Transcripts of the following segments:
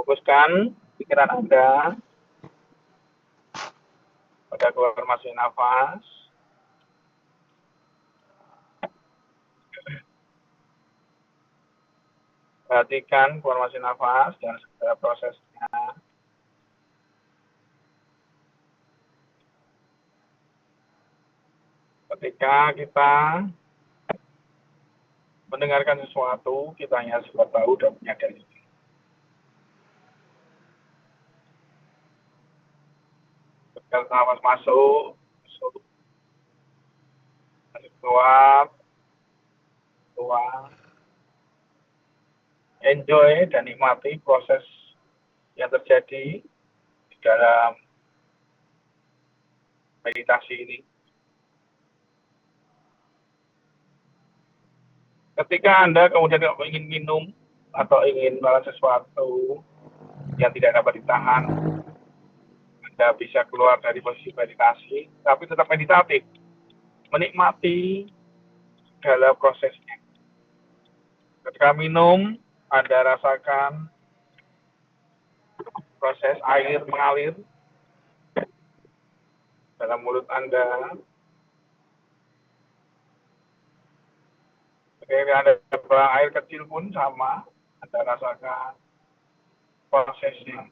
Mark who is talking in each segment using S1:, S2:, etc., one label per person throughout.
S1: Fokuskan pikiran Anda pada keluar masuk nafas. Perhatikan keluar masuk nafas dan segala prosesnya. Ketika kita mendengarkan sesuatu, kita hanya sekedar tahu dan menyadari. Ketika nafas masuk, keluar, enjoy dan nikmati proses yang terjadi di dalam meditasi ini. Ketika Anda kemudian ingin minum atau ingin melakukan sesuatu yang tidak dapat ditahan, Anda bisa keluar dari posisi meditasi, tapi tetap meditatif, menikmati segala prosesnya. Ketika minum, Anda rasakan proses air mengalir dalam mulut Anda. Ketika Anda buang air kecil pun sama, Anda rasakan prosesnya.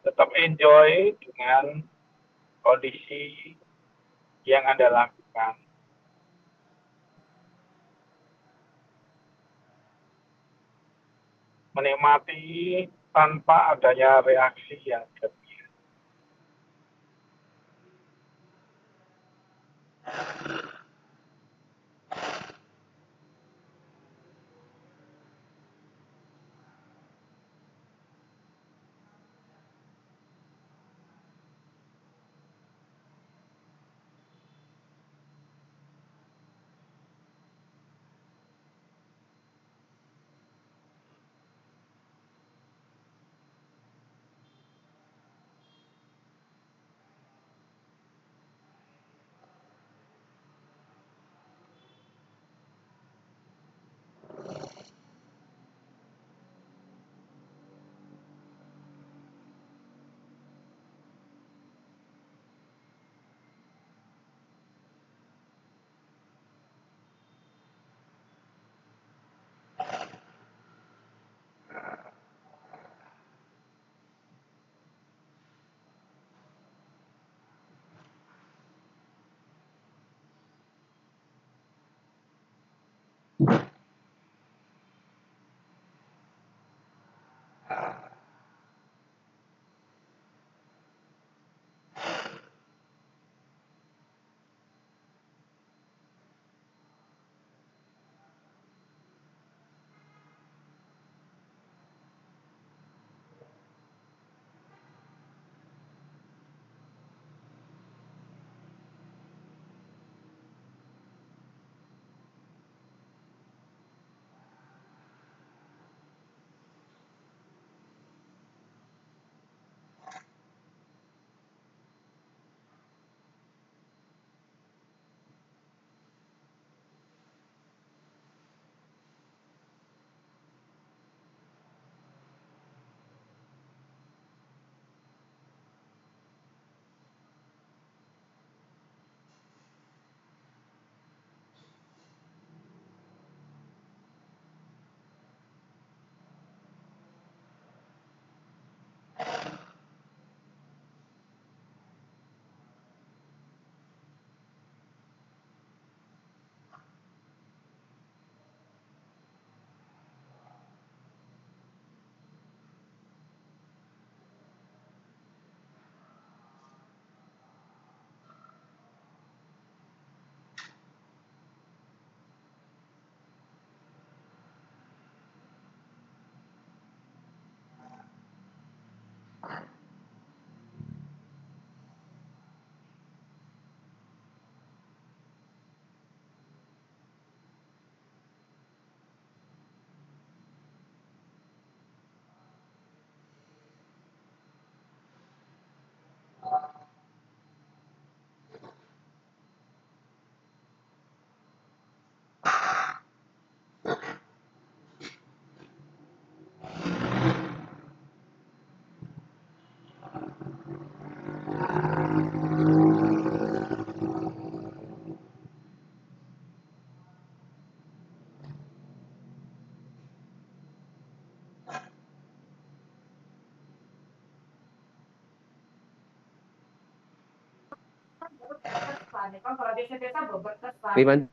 S1: Tetap enjoy dengan kondisi yang Anda lakukan. Menikmati tanpa adanya reaksi yang berlebihan.
S2: Gimana?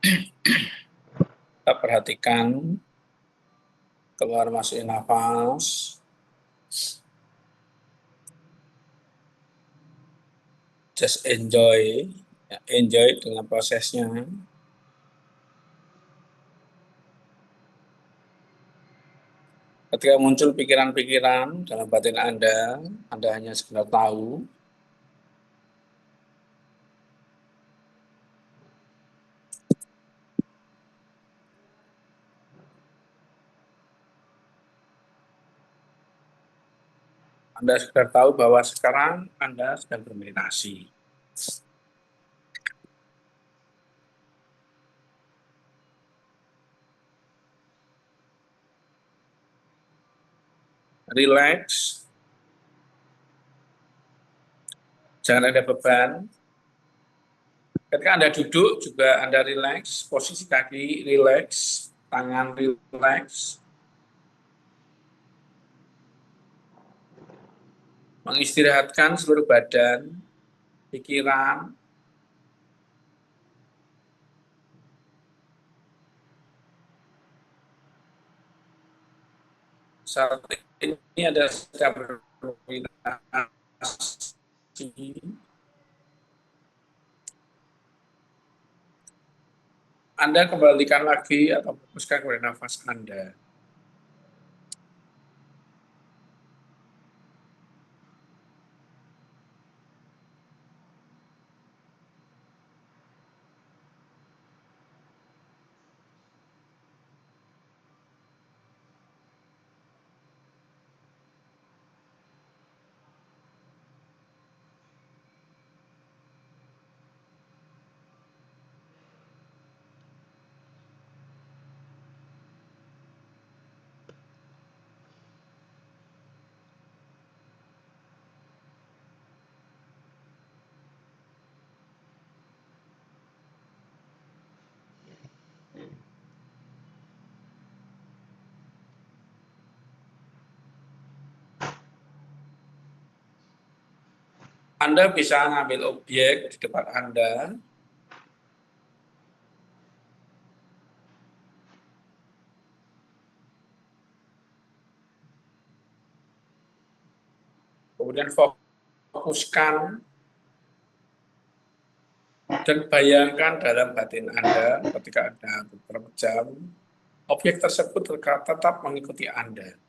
S2: Kita perhatikan keluar masuk nafas. Just enjoy, ya, enjoy dengan prosesnya. Ketika muncul pikiran-pikiran dalam batin Anda hanya sekedar tahu. Anda sekedar tahu bahwa sekarang Anda sedang bermeditasi. Relax. Jangan ada beban. Ketika Anda duduk juga Anda relax, posisi kaki relax, tangan relax. Mengistirahatkan seluruh badan, pikiran. Saat ini ada sedang bermeditasi. Anda kembalikan lagi atau fokuskan kepada nafas Anda. Anda bisa mengambil objek di depan Anda. Kemudian fokuskan dan bayangkan dalam batin Anda ketika Anda beberapa jam, objek tersebut tetap mengikuti Anda.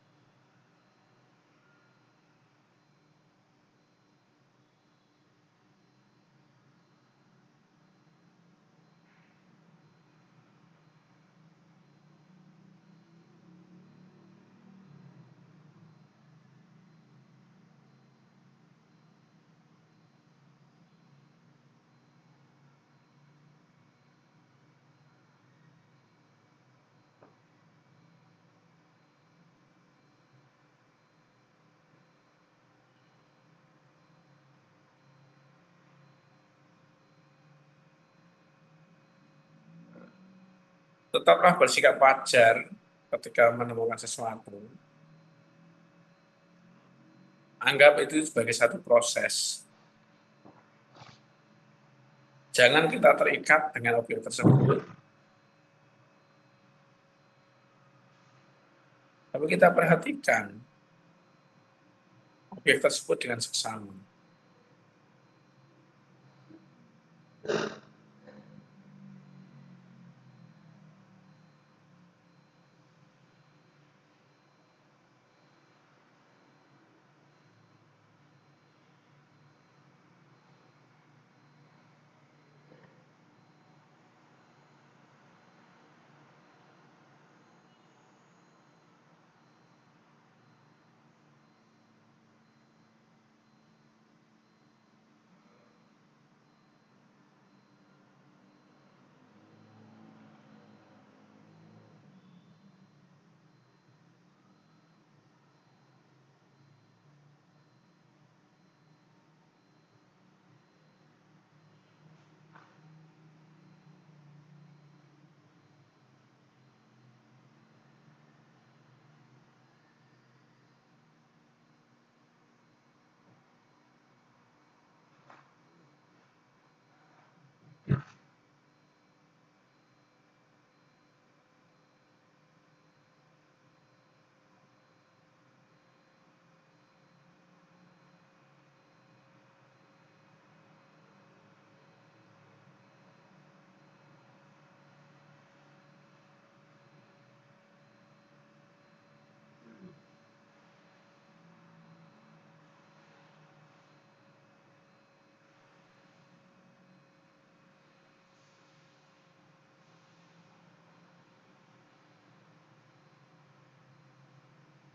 S2: Tetaplah bersikap wajar ketika menemukan sesuatu. Anggap itu sebagai satu proses. Jangan kita terikat dengan objek tersebut, tapi kita perhatikan objek tersebut dengan seksama.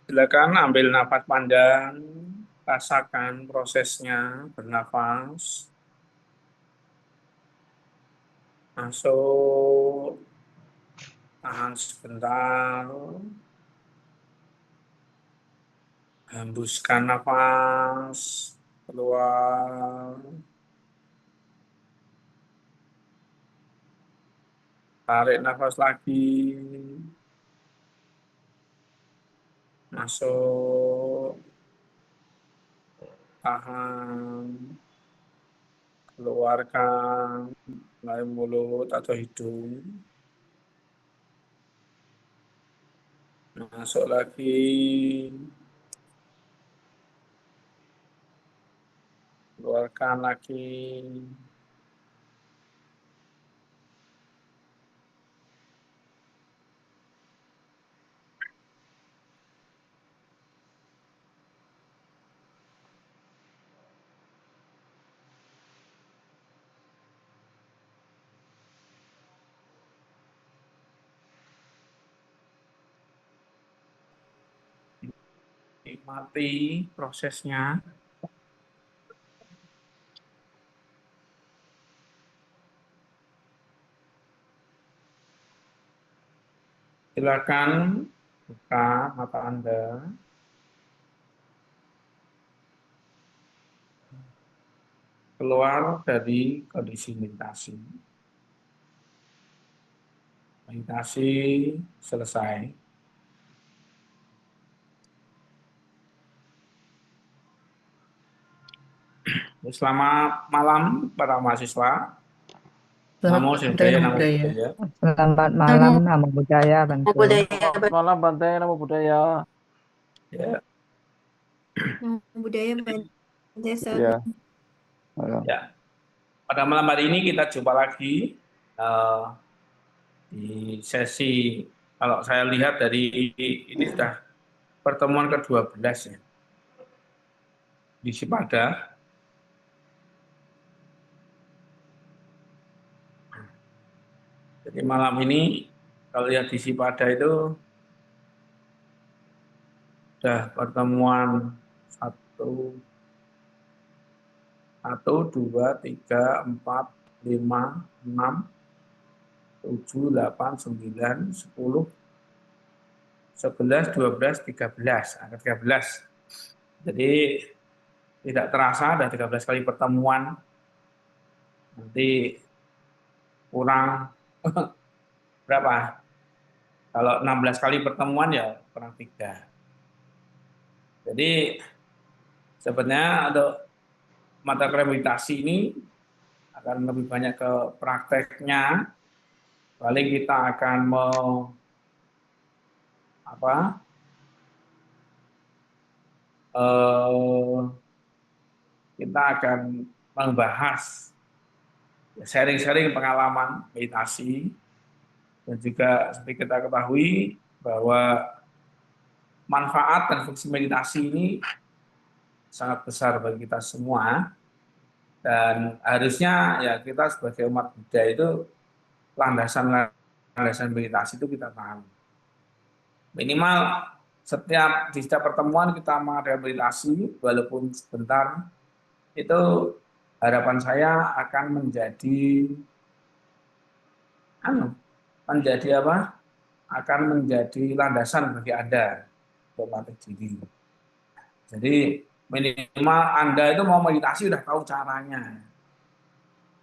S2: Silakan ambil nafas panjang, rasakan prosesnya bernafas. Masuk, tahan sebentar, hembuskan nafas, keluar, tarik nafas lagi, masuk, tahan, keluarkan melalui mulut atau hidung, masuk lagi, keluarkan lagi. Nikmati prosesnya. Silakan buka mata Anda. Keluar dari kondisi meditasi. Meditasi selesai. Selamat malam para mahasiswa. Namo
S3: Selamat
S2: Buddhaya,
S3: Namo
S2: Namo
S3: Buddhaya.
S2: Buddhaya.
S4: Selamat malam,
S3: Namo
S4: Namo Buddhaya, Bante.
S3: Buddhaya.
S5: Selamat malam Bante, Namo Buddhaya.
S2: Ya,
S3: Namo Buddhaya, Bante.
S5: Ya, malam.
S2: ya. Pada malam hari ini kita jumpa lagi di sesi, kalau saya lihat dari ini sudah pertemuan ke-12 ya, di Sipada. Jadi malam ini kalau lihat di Sipada itu sudah pertemuan 1, 2, 3, 4, 5, 6, 7, 8, 9, 10, 11, 12, 13, angka 13. Jadi tidak terasa ada 13 kali pertemuan. Nanti kurang berapa? Kalau 16 kali pertemuan ya kurang 3. Jadi sebenarnya untuk mata kuliah meditasi ini akan lebih banyak ke prakteknya. Paling kita akan kita akan membahas sharing-sharing pengalaman meditasi, dan juga seperti kita ketahui bahwa manfaat dan fungsi meditasi ini sangat besar bagi kita semua, dan harusnya ya kita sebagai umat Buddha itu landasan meditasi itu kita tahu. Minimal di setiap pertemuan kita mengadakan meditasi walaupun sebentar, itu harapan saya akan akan menjadi landasan bagi Anda untuk melatih diri. Jadi minimal Anda itu mau meditasi udah tahu caranya.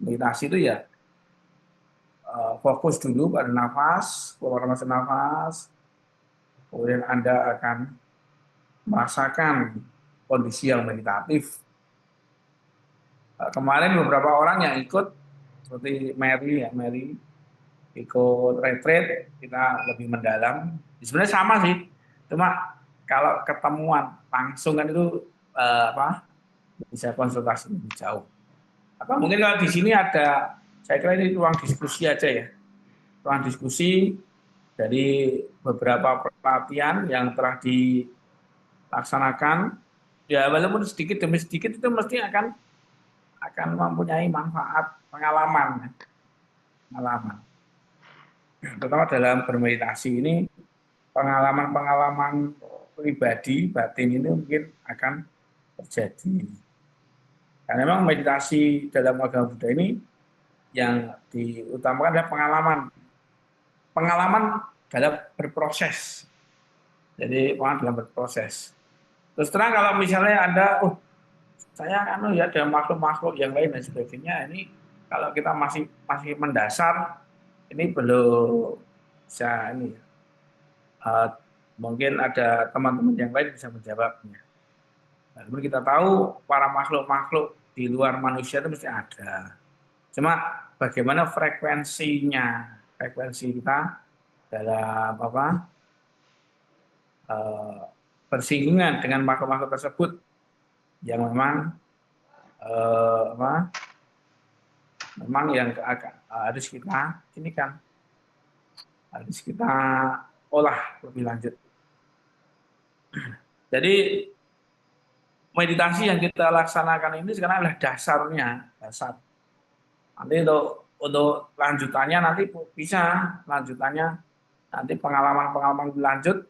S2: Meditasi itu ya fokus dulu pada nafas, keluar masuk nafas, kemudian Anda akan merasakan kondisi yang meditatif. Kemarin beberapa orang yang ikut seperti Mary ikut retreat, kita lebih mendalam. Sebenarnya sama sih, cuma kalau ketemuan langsung kan itu bisa konsultasi lebih jauh. Atau mungkin kalau di sini ada, saya kira ini ruang diskusi aja ya, ruang diskusi dari beberapa pelatihan yang telah dilaksanakan. Ya walaupun sedikit demi sedikit itu mesti akan mempunyai manfaat pengalaman. Terutama dalam bermeditasi ini, pengalaman-pengalaman pribadi, batin ini mungkin akan terjadi. Karena memang meditasi dalam agama Buddha ini yang diutamakan adalah pengalaman. Pengalaman dalam berproses. Jadi pengalaman dalam berproses. Terus terang kalau misalnya Anda, saya ya ada makhluk-makhluk yang lain dan sebagainya, ini kalau kita masih mendasar, ini belum bisa ini. Mungkin ada teman-teman yang lain bisa menjawabnya. Namun kita tahu para makhluk-makhluk di luar manusia itu mesti ada. Cuma bagaimana frekuensinya, frekuensi kita dalam bersinggungan dengan makhluk-makhluk tersebut yang memang memang yang harus kita ini kan harus kita olah lebih lanjut. Jadi meditasi yang kita laksanakan ini sekarang adalah dasar. Nanti untuk lanjutannya nanti bisa nanti pengalaman lanjut,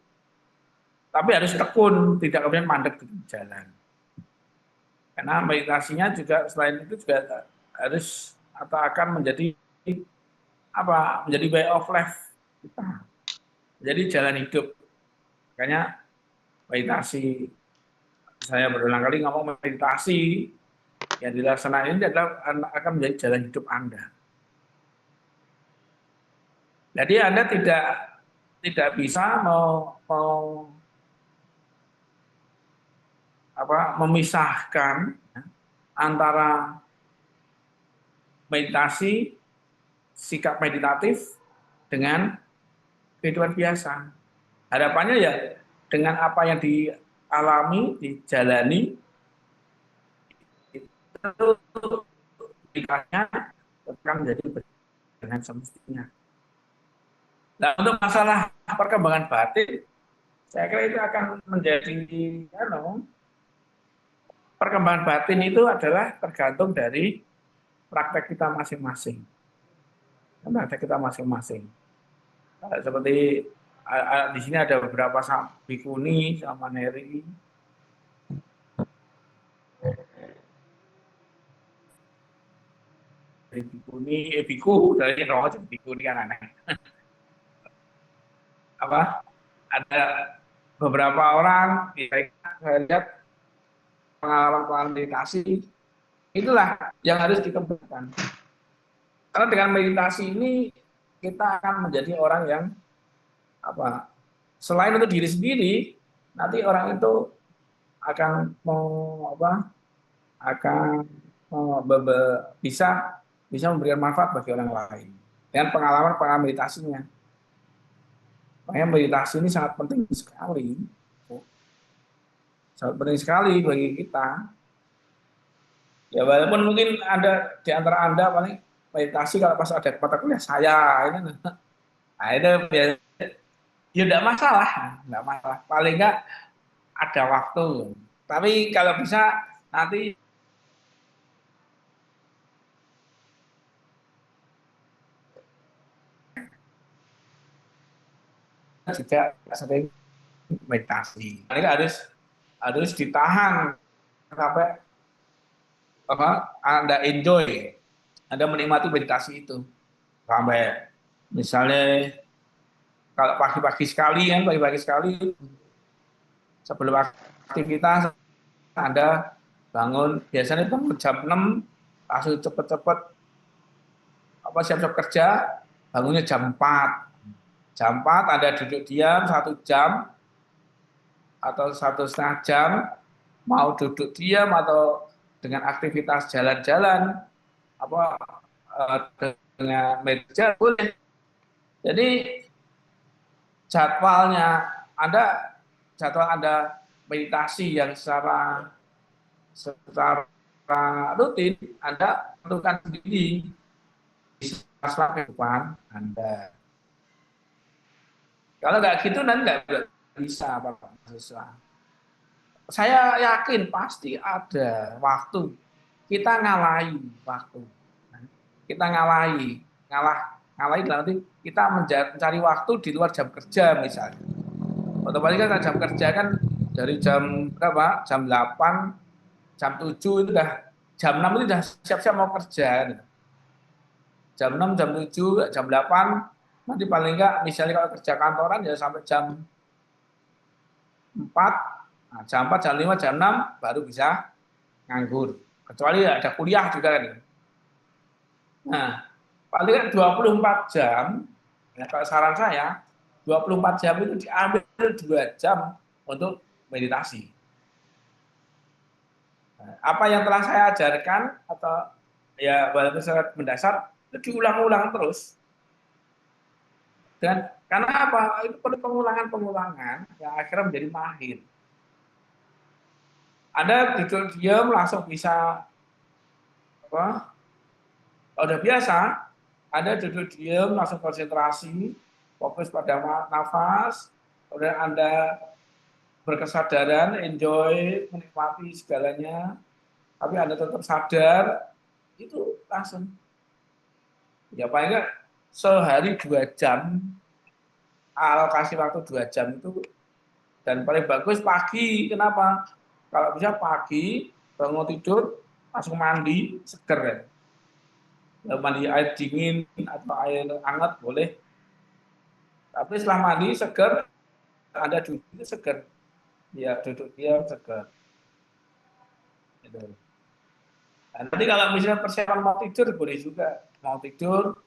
S2: tapi harus tekun, tidak kemudian mandek di jalan. Karena meditasinya juga selain itu juga harus atau akan menjadi menjadi way of life kita, jadi jalan hidup. Makanya meditasi, saya berulang kali ngomong meditasi yang dilaksanakan ini adalah akan menjadi jalan hidup Anda. Jadi Anda tidak bisa memisahkan antara meditasi, sikap meditatif dengan kehidupan biasa. Harapannya ya dengan apa yang dialami, dijalani, itu pikirnya akan menjadi dengan semestinya. Nah, untuk masalah perkembangan batin, saya kira itu akan menjadi perkembangan batin itu adalah tergantung dari praktek kita masing-masing. Seperti di sini ada beberapa bikuni sama neri. Biku dari roh jadi bikuni kan aneh. Ada beberapa orang saya lihat pengalaman meditasi itulah yang harus dikembangkan. Karena dengan meditasi ini kita akan menjadi orang yang selain untuk diri sendiri, nanti orang itu akan bisa memberikan manfaat bagi orang lain dengan pengalaman meditasinya. Makanya meditasi ini sangat penting sekali bagi kita. Ya walaupun mungkin ada di antara Anda paling meditasi kalau pas ada mata kuliah saya ini, nah itu ya tidak masalah. Paling enggak ada waktu. Tapi kalau bisa nanti juga sering meditasi. Ini harus ditahan sampai Anda enjoy, Anda menikmati meditasi itu. Sampai misalnya kalau pagi-pagi sekali sebelum aktivitas Anda biasanya bangun jam 6, langsung cepet-cepet siap-siap kerja, bangunnya jam 4. Jam 4 Anda duduk diam 1 jam atau 1,5 jam, mau duduk diam atau dengan aktivitas jalan-jalan dengan meja boleh. Jadi jadwal Anda meditasi yang secara rutin Anda tentukan sendiri di sela kehidupan Anda. Kalau nggak gitu nanti nggak bisa Bapak mahasiswa. Saya yakin pasti ada waktu kita ngalahi waktu. Kita ngalahi nanti kita mencari waktu di luar jam kerja misalnya. Otomatis kan jam kerja kan dari jam berapa? Jam 8, jam 7 itu udah jam 6 itu udah siap-siap mau kerja. Gitu. Jam 6, jam 7, jam 8 nanti paling enggak misalnya kalau kerja kantoran ya sampai jam 4, nah, jam 4, jam 5, jam 6 baru bisa nganggur. Kecuali ada kuliah juga kan. Nah, paling kan 24 jam, ya kalau saran saya 24 jam itu diambil 2 jam untuk meditasi. Nah, apa yang telah saya ajarkan atau ya walaupun sangat mendasar itu diulang-ulang terus. Dan karena apa? Itu perlu pengulangan yang akhirnya menjadi mahir. Anda duduk diam langsung bisa apa? Udah biasa, Anda duduk diam langsung konsentrasi, fokus pada nafas, kemudian Anda berkesadaran, enjoy, menikmati segalanya, tapi Anda tetap sadar, itu langsung. Ya paling enggak sehari 2 jam, alokasi waktu 2 jam itu, dan paling bagus pagi. Kenapa? Kalau bisa pagi, bangun tidur, langsung mandi, seger ya. Mandi air dingin atau air hangat boleh. Tapi setelah mandi seger, Anda duduk itu seger. Ya duduk diam seger. Gitu. Dan nanti kalau misalnya persiapan mau tidur boleh juga. Mau tidur,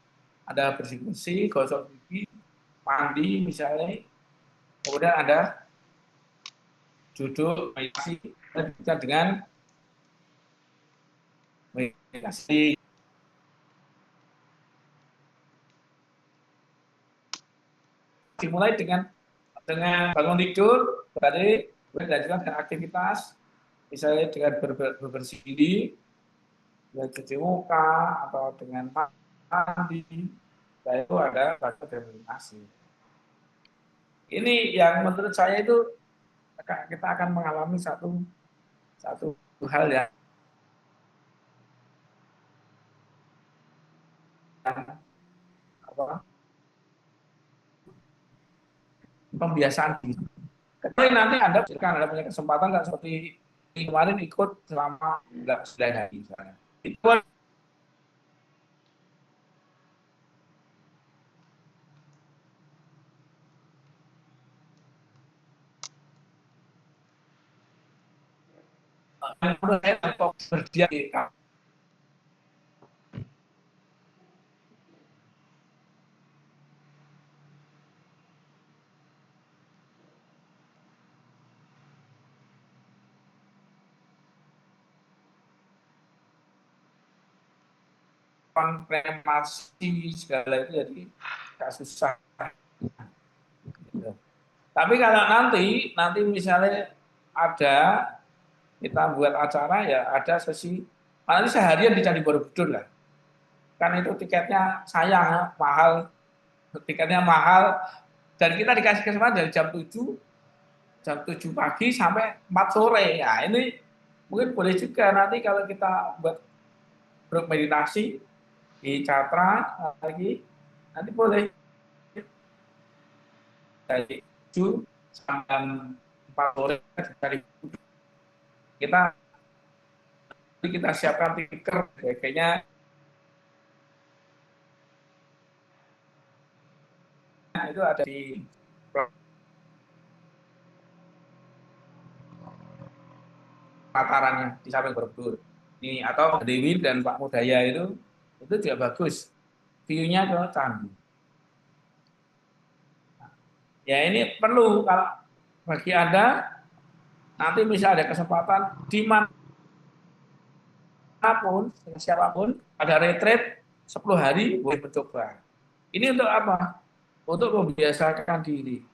S2: ada bersih-bersih, gosok gigi, mandi misalnya. Kemudian Anda duduk meditasi dengan meditasi. Dimulai dengan bangun tidur, berarti dilanjutkan dengan aktivitas, misalnya dengan bebersih diri, dengan cuci muka, atau dengan mandi, nah itu ada baca meditasi. Ini yang menurut saya itu kita akan mengalami satu hal yang apa, pembiasaan diri. Kecuali nanti Anda punya kesempatan nggak seperti kemarin ikut selama 9 hari misalnya. Itu menurut saya untuk berdiam di kremasi segala itu jadi nggak susah. Tapi kalau nanti misalnya ada kita buat acara ya ada sesi nanti seharian di Candi Borobudur lah. Kan itu tiketnya sayang mahal, tiketnya mahal dan kita dikasih kesempatan dari jam 7 pagi sampai 4 sore. Ya ini mungkin boleh juga nanti kalau kita buat grup meditasi di Catra lagi nanti boleh dari 7 sampai 4 sore kita siapkan tiker kayaknya itu ada di Patarannya di samping Borobudur. Ini atau Dewi dan Pak Mudaya itu juga bagus. View-nya ke candi. Ya ini perlu kalau bagi Anda nanti misalnya ada kesempatan di manapun, siapapun ada retreat 10 hari boleh mencoba. Ini untuk apa? Untuk membiasakan diri.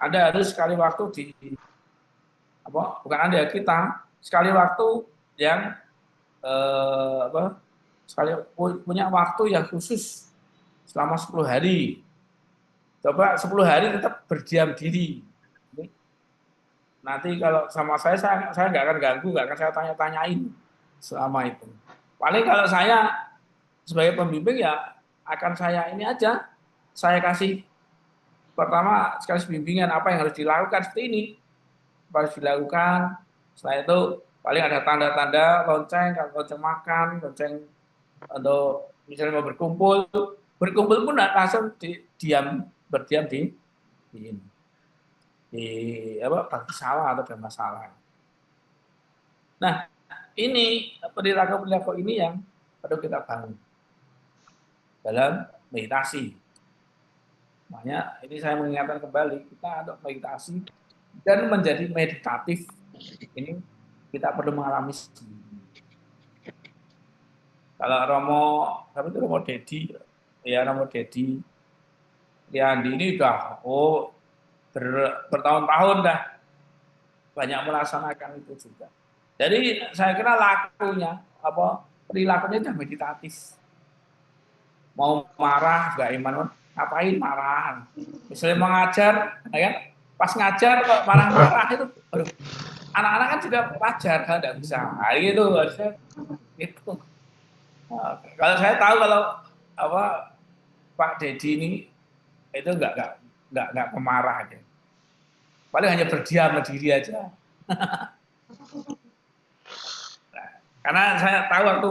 S2: Anda harus sekali waktu bukan Anda, kita sekali waktu yang sekali punya waktu yang khusus selama 10 hari. Coba 10 hari tetap berdiam diri. Nanti kalau sama saya nggak akan ganggu, nggak akan saya tanya-tanyain selama itu. Paling kalau saya sebagai pembimbing ya akan saya ini aja, saya kasih pertama sekaligus bimbingan apa yang harus dilakukan seperti ini, apa harus dilakukan. Setelah itu paling ada tanda-tanda lonceng, kalau lonceng makan, lonceng untuk misalnya mau berkumpul pun langsung berdiam di apa bagi salah atau dalam masalah. Nah, ini perilaku ini yang perlu kita bangun dalam meditasi. Makanya ini saya mengingatkan kembali kita untuk meditasi dan menjadi meditatif ini kita perlu mengalami sendiri. Kalau Romo Dedi Liandi ini udah bertahun-tahun dah banyak melaksanakan itu juga. Jadi saya kira perilakunya udah meditatif. Mau marah nggak iman, ngapain marah? Misalnya mengajar, ya kan? Pas ngajar kok marah-marah itu, aduh, anak-anak kan juga wajar kan, nggak bisa. Gitu harusnya itu. Nah, kalau saya tahu kalau Pak Dedi ini itu nggak pemarah aja. Paling hanya berdiam diri aja. Nah, karena saya tahu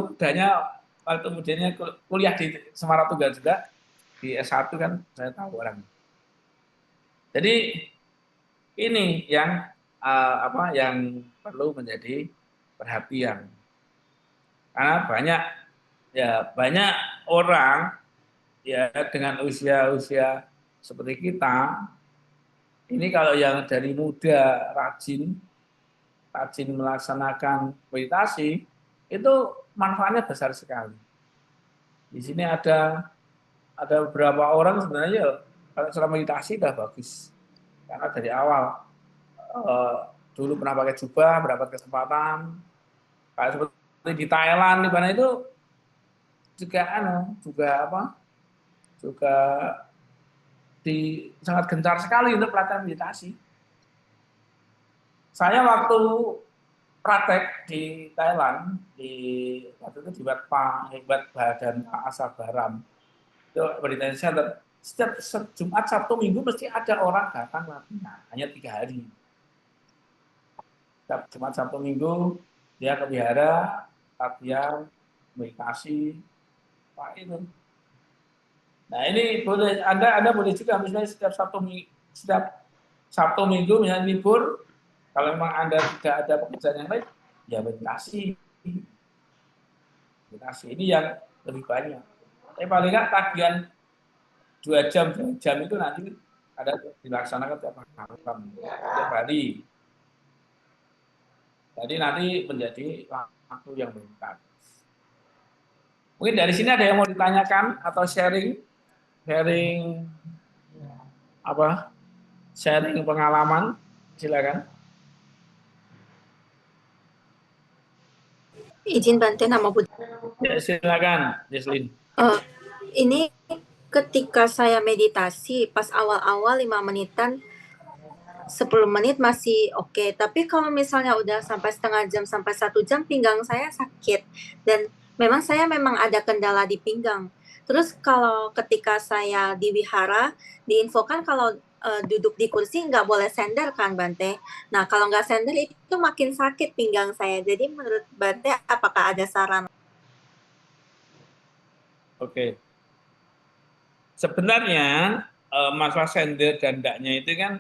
S2: waktu mudanya kuliah di Semarang Tunggal juga di S1 kan saya tahu orang. Jadi ini yang yang perlu menjadi perhatian. Karena banyak orang ya dengan usia seperti kita ini kalau yang dari muda rajin melaksanakan meditasi itu manfaatnya besar sekali. Di sini ada beberapa orang sebenarnya kalau secara meditasi udah bagus. Karena dari awal dulu pernah pakai jubah, mendapat kesempatan. Kayak seperti di Thailand di mana itu juga sangat gencar sekali untuk pelatihan meditasi. Saya waktu praktek di Thailand waktu itu di Wat Badan Asabaram itu meditasi center. Setiap Jumat, Sabtu, Minggu mesti ada orang datang latihan, hanya 3 hari. Setiap Jumat, Sabtu, Minggu dia ke wihara, latihan, meditasi, Pak itu. Nah ini boleh Anda boleh juga misalnya setiap Sabtu Minggu misalnya libur, kalau memang Anda tidak ada pekerjaan yang lain, ya meditasi. Meditasi ini yang lebih banyak. Tapi paling nggak tagihan 2 jam itu nanti ada dilaksanakan tiap hari. Jadi nanti menjadi waktu yang meningkat. Mungkin dari sini ada yang mau ditanyakan atau sharing pengalaman, silakan.
S3: Izin Bante nama Buddha.
S2: Ya, silakan, Jesslyn.
S3: Ini ketika saya meditasi pas awal-awal 5 menitan 10 menit masih oke. Tapi kalau misalnya udah sampai setengah jam sampai 1 jam pinggang saya sakit dan saya memang ada kendala di pinggang. Terus kalau ketika saya di wihara diinfokan kalau duduk di kursi nggak boleh sender kan Bante. Nah kalau nggak sender itu makin sakit pinggang saya. Jadi menurut Bante apakah ada saran?
S2: Oke. Sebenarnya masalah sender dan tidaknya itu kan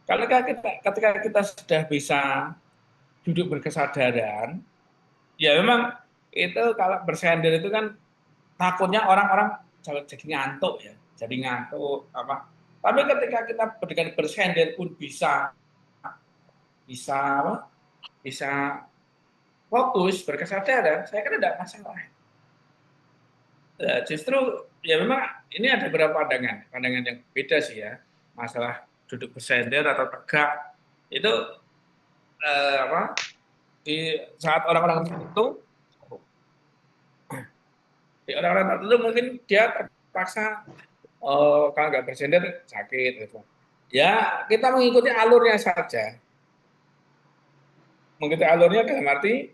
S2: ketika kita sudah bisa duduk berkesadaran, ya memang itu kalau bersender itu kan takutnya orang-orang jadi ngantuk ya, Tapi ketika kita dengan bersender pun bisa fokus berkesadaran, saya kira tidak masalah. Justru ya memang ini ada beberapa pandangan yang beda sih ya, masalah duduk bersender atau tegak itu di saat orang-orang tertentu mungkin dia terpaksa kalau nggak bersender sakit gitu. Ya kita mengikuti alurnya saja. Mengikuti alurnya dalam arti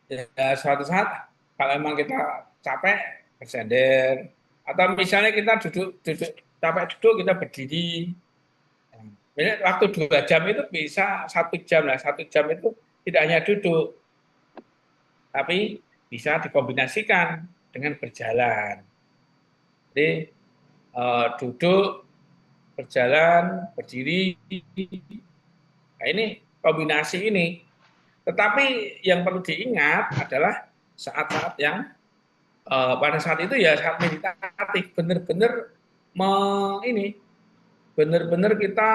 S2: ya suatu saat kalau memang kita capek bersender atau misalnya kita duduk capek duduk kita berdiri. Jadi waktu 2 jam itu bisa 1 jam lah. 1 jam itu tidak hanya duduk, tapi bisa dikombinasikan dengan berjalan. Jadi duduk, berjalan, berdiri. Nah, ini kombinasi ini. Tetapi yang perlu diingat adalah saat-saat yang pada saat itu ya saat meditatif, benar-benar ini, benar-benar kita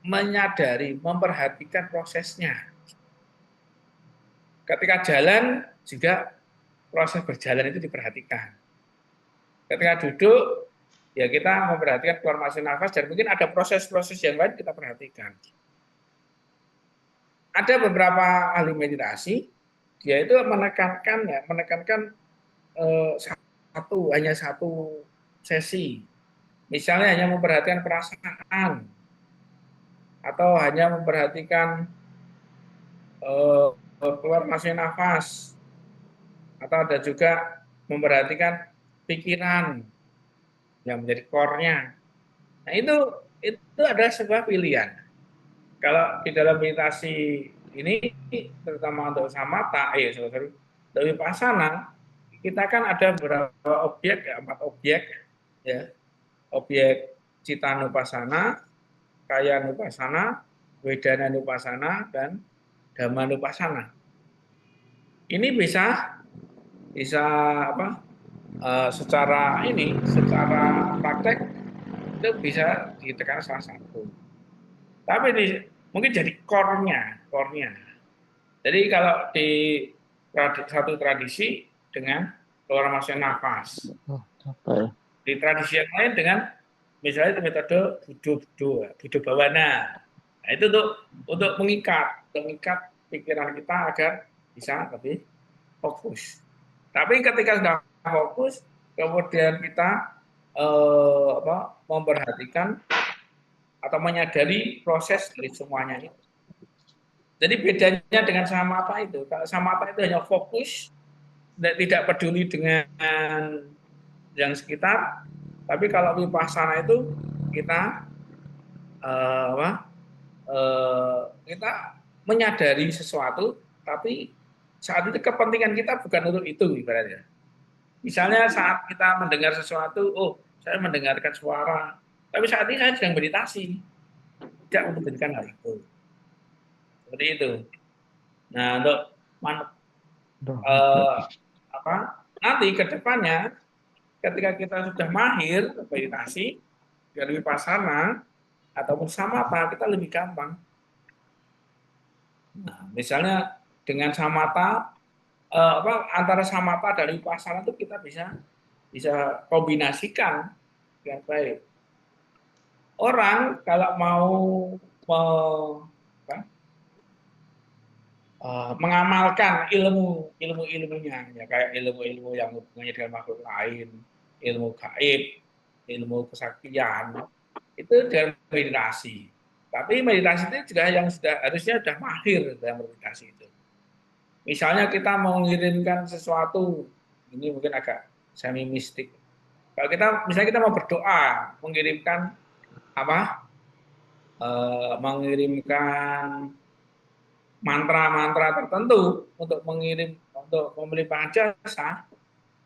S2: menyadari, memperhatikan prosesnya. Ketika jalan juga proses berjalan itu diperhatikan. Ketika duduk ya kita memperhatikan keluar masuk nafas dan mungkin ada proses-proses yang lain kita perhatikan. Ada beberapa ahli meditasi dia itu menekankan hanya satu sesi. Misalnya hanya memperhatikan perasaan atau hanya memperhatikan keluar masuk nafas atau ada juga memperhatikan pikiran yang menjadi core-nya. Nah, itu adalah sebuah pilihan. Kalau di dalam meditasi ini, terutama untuk samatha, untuk vipassana, kita kan ada beberapa objek, 4 objek, ya, objek cittanupassana, kayanupassana, wedananupassana, dan dhammanupassana. Ini bisa secara praktek itu bisa ditekan salah satu. Tapi mungkin jadi core-nya. Jadi kalau di satu tradisi dengan keluar masuk nafas. Di tradisi yang lain dengan misalnya metode budo bawana. Nah, itu untuk mengikat pikiran kita agar bisa lebih fokus. Tapi ketika sudah fokus, kemudian kita memperhatikan atau menyadari proses dari semuanya itu. Jadi bedanya dengan samatha itu, kalau samatha itu hanya fokus, tidak peduli dengan yang sekitar. Tapi kalau vipassana itu kita kita menyadari sesuatu, tapi saat itu kepentingan kita bukan untuk itu ibaratnya. Misalnya saat kita mendengar sesuatu, saya mendengarkan suara, tapi saat ini saya sedang meditasi, tidak memikirkan hal itu. Seperti itu. Nah, untuk nanti ke depannya, ketika kita sudah mahir meditasi, dengan vipassana ataupun samatha, kita lebih gampang. Nah, misalnya dengan samatha, antara samatha dan vipassana itu kita bisa kombinasikan dengan baik. Orang kalau mau mengamalkan ilmunya, ya kayak ilmu yang hubungannya dengan makhluk lain, ilmu gaib, ilmu kesaktian, itu dengan meditasi. Tapi meditasi itu juga yang harusnya sudah mahir dalam meditasi itu. Misalnya kita mengirimkan sesuatu, ini mungkin agak semi mistik. Kalau misalnya kita mau berdoa, mengirimkan mengirimkan mantra-mantra tertentu untuk melimpahkan jasa,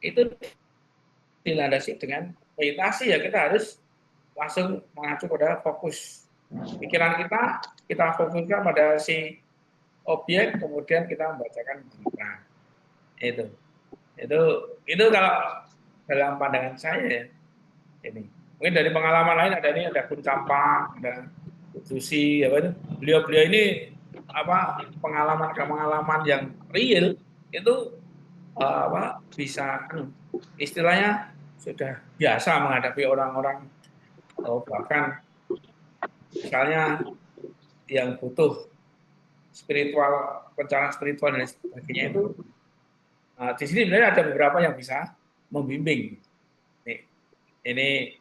S2: itu dilandasi dengan meditasi ya, kita harus langsung mengacu pada fokus. Pikiran kita fokuskan pada si objek, kemudian kita membacakan mantra. Itu kalau dalam pandangan saya ya. Ini mungkin dari pengalaman lain ada Kun Campa, ada Susi, beliau ini pengalaman yang real itu bisa istilahnya sudah biasa menghadapi orang-orang bahkan misalnya yang butuh pencerahan spiritual dan sebagainya itu di sini sebenarnya ada beberapa yang bisa membimbing. Ini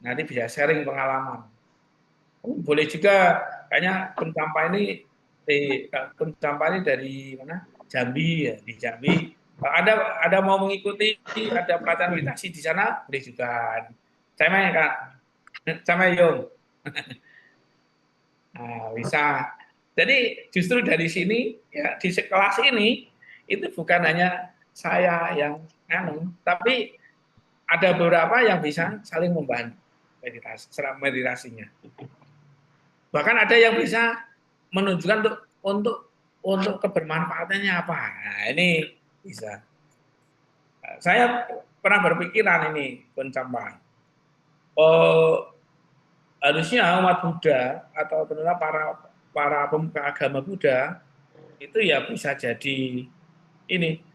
S2: nanti bisa sharing pengalaman. Boleh juga kayaknya Kun Campa ini dari mana? Jambi ya, di Jambi Ada mau mengikuti, ada pelatihan meditasi di sana, boleh juga. Saya main Kak, saya main Yom. Nah, bisa. Jadi justru dari sini ya di kelas ini itu bukan hanya saya yang tapi ada beberapa yang bisa saling membantu meditasinya. Bahkan ada yang bisa menunjukkan untuk kebermanfaatannya apa. Nah, ini bisa. Saya pernah berpikiran ini, Bun Campa. Oh, harusnya umat Buddha atau terutama para pemuka agama Buddha itu ya bisa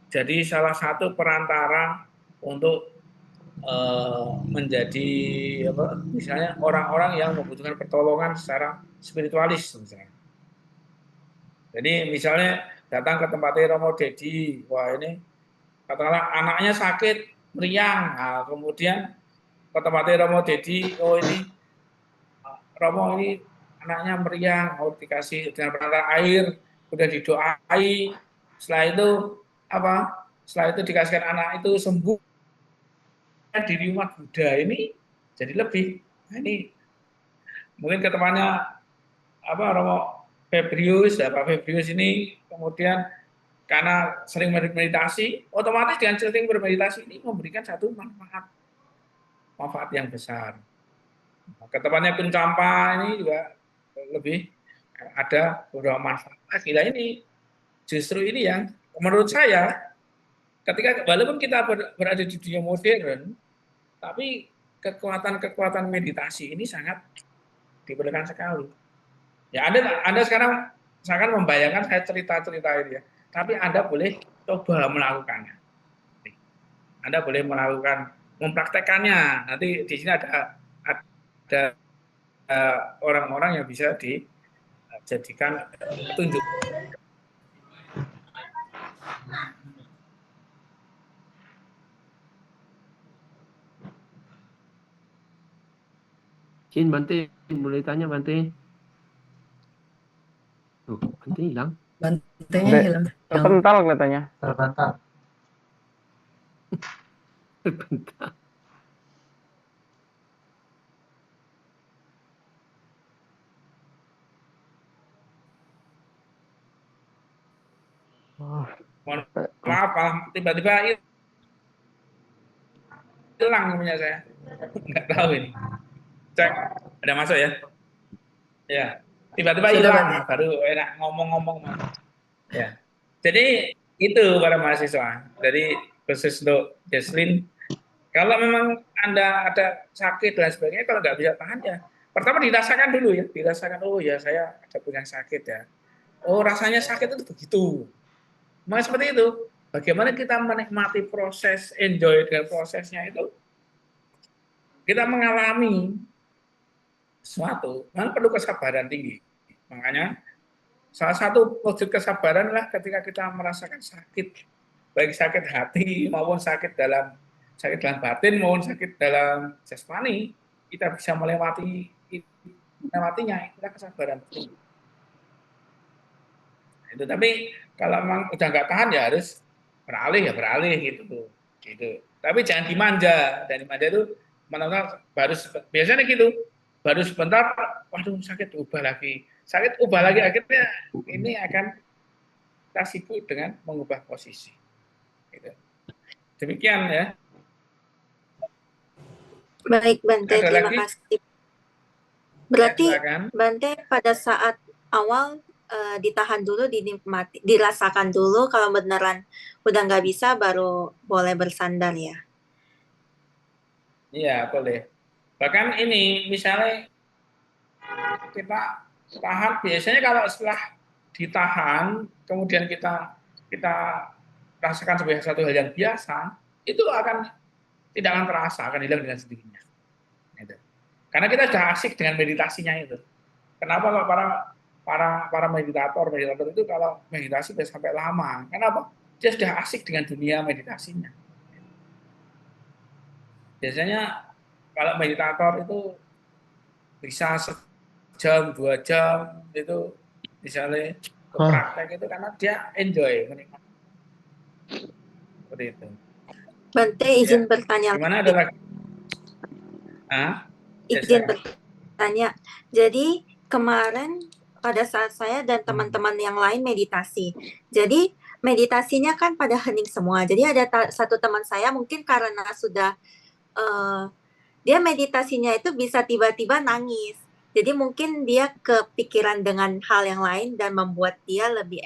S2: jadi salah satu perantara untuk menjadi misalnya orang-orang yang membutuhkan pertolongan secara spiritualis misalnya. Jadi misalnya datang ke tempatnya Romo Dedi, wah ini katakanlah anaknya sakit meriang, nah, kemudian ke tempatnya Romo Dedi, oh ini Romo ini anaknya meriang, mau dikasih dengan perantara air, udah didoai, setelah itu apa? Setelah itu dikasihkan anak itu sembuh di umat Buddha ini jadi lebih. Nah, ini mungkin ke temannya apa Romo Febrius, Pak Febrius ini kemudian karena sering meditasi, otomatis dengan sering bermeditasi ini memberikan satu manfaat yang besar. Ketepannya Kun Campa ini juga lebih ada beberapa manfaat. Gila ini justru ini yang menurut saya ketika walaupun kita berada di dunia modern, tapi kekuatan meditasi ini sangat diperlukan sekali. Ya Anda sekarang misalkan membayangkan saya cerita-cerita ini ya, tapi Anda boleh coba melakukannya. Anda boleh mempraktekannya. Nanti di sini ada orang-orang yang bisa dijadikan petunjuk.
S6: Cin, Bante, boleh tanya Bante? Tuh, Bante hilang.
S7: Bantenya hilang.
S5: Terpental kelihatannya.
S6: Bentar.
S2: Maaf, tiba-tiba hilang punya saya. Nggak tahu ini. Cek, ada masuk ya? Ya, tiba-tiba
S7: Sudah,
S2: hilang,
S7: Bante.
S2: baru enak ngomong-ngomong. Ya, jadi itu para mahasiswa. Jadi khusus untuk Jesslyn, kalau memang Anda ada sakit dan sebagainya, kalau nggak bisa tahan ya, pertama dirasakan dulu ya, dirasakan, oh ya saya ada punya sakit ya. Oh rasanya sakit itu begitu. Maka seperti itu, bagaimana kita menikmati proses, enjoy dengan prosesnya itu, kita mengalami sesuatu, memang perlu kesabaran tinggi. Makanya salah satu wujud kesabaran adalah ketika kita merasakan sakit, baik sakit hati maupun sakit dalam batin maupun sakit dalam jasmani, kita bisa melewatinya, itulah kesabaran. Itu tapi kalau memang udah nggak tahan ya harus beralih gitu. Tapi jangan dimanja, dan dimanja itu biasanya gitu, baru sebentar, waduh sakit ubah lagi, akhirnya ini akan kita sibuk dengan mengubah posisi. Gitu. Demikian ya.
S3: Baik Bante,
S2: Ada
S3: terima
S2: lagi?
S3: kasih. Berarti
S2: Ya,
S3: Bante pada saat awal ditahan dulu, dinikmati, dirasakan dulu. Kalau beneran udah nggak bisa, baru boleh bersandar ya.
S2: iya boleh. Bahkan ini misalnya kita tahan, biasanya kalau setelah ditahan, kemudian kita rasakan sebagai satu hal yang biasa, itu tidak akan terasa, akan hilang dengan sendirinya. Gitu. Karena kita sudah asik dengan meditasinya itu. Kenapa kok para meditator itu kalau meditasi bisa sampai lama? Kenapa? Dia sudah asik dengan dunia meditasinya. Biasanya kalau meditator itu bisa sejam, 2 jam itu misalnya praktek itu karena dia enjoy menikmati. seperti itu.
S3: Bante izin bertanya
S2: Gimana,
S3: lagi.
S2: ada lagi? Ya,
S3: Izin
S2: silakan.
S3: bertanya. Jadi kemarin pada saat saya dan teman-teman yang lain meditasi. Jadi meditasinya kan pada hening semua. Jadi ada satu teman saya mungkin karena sudah dia meditasinya itu bisa tiba-tiba nangis. Jadi mungkin dia kepikiran dengan hal yang lain dan membuat dia lebih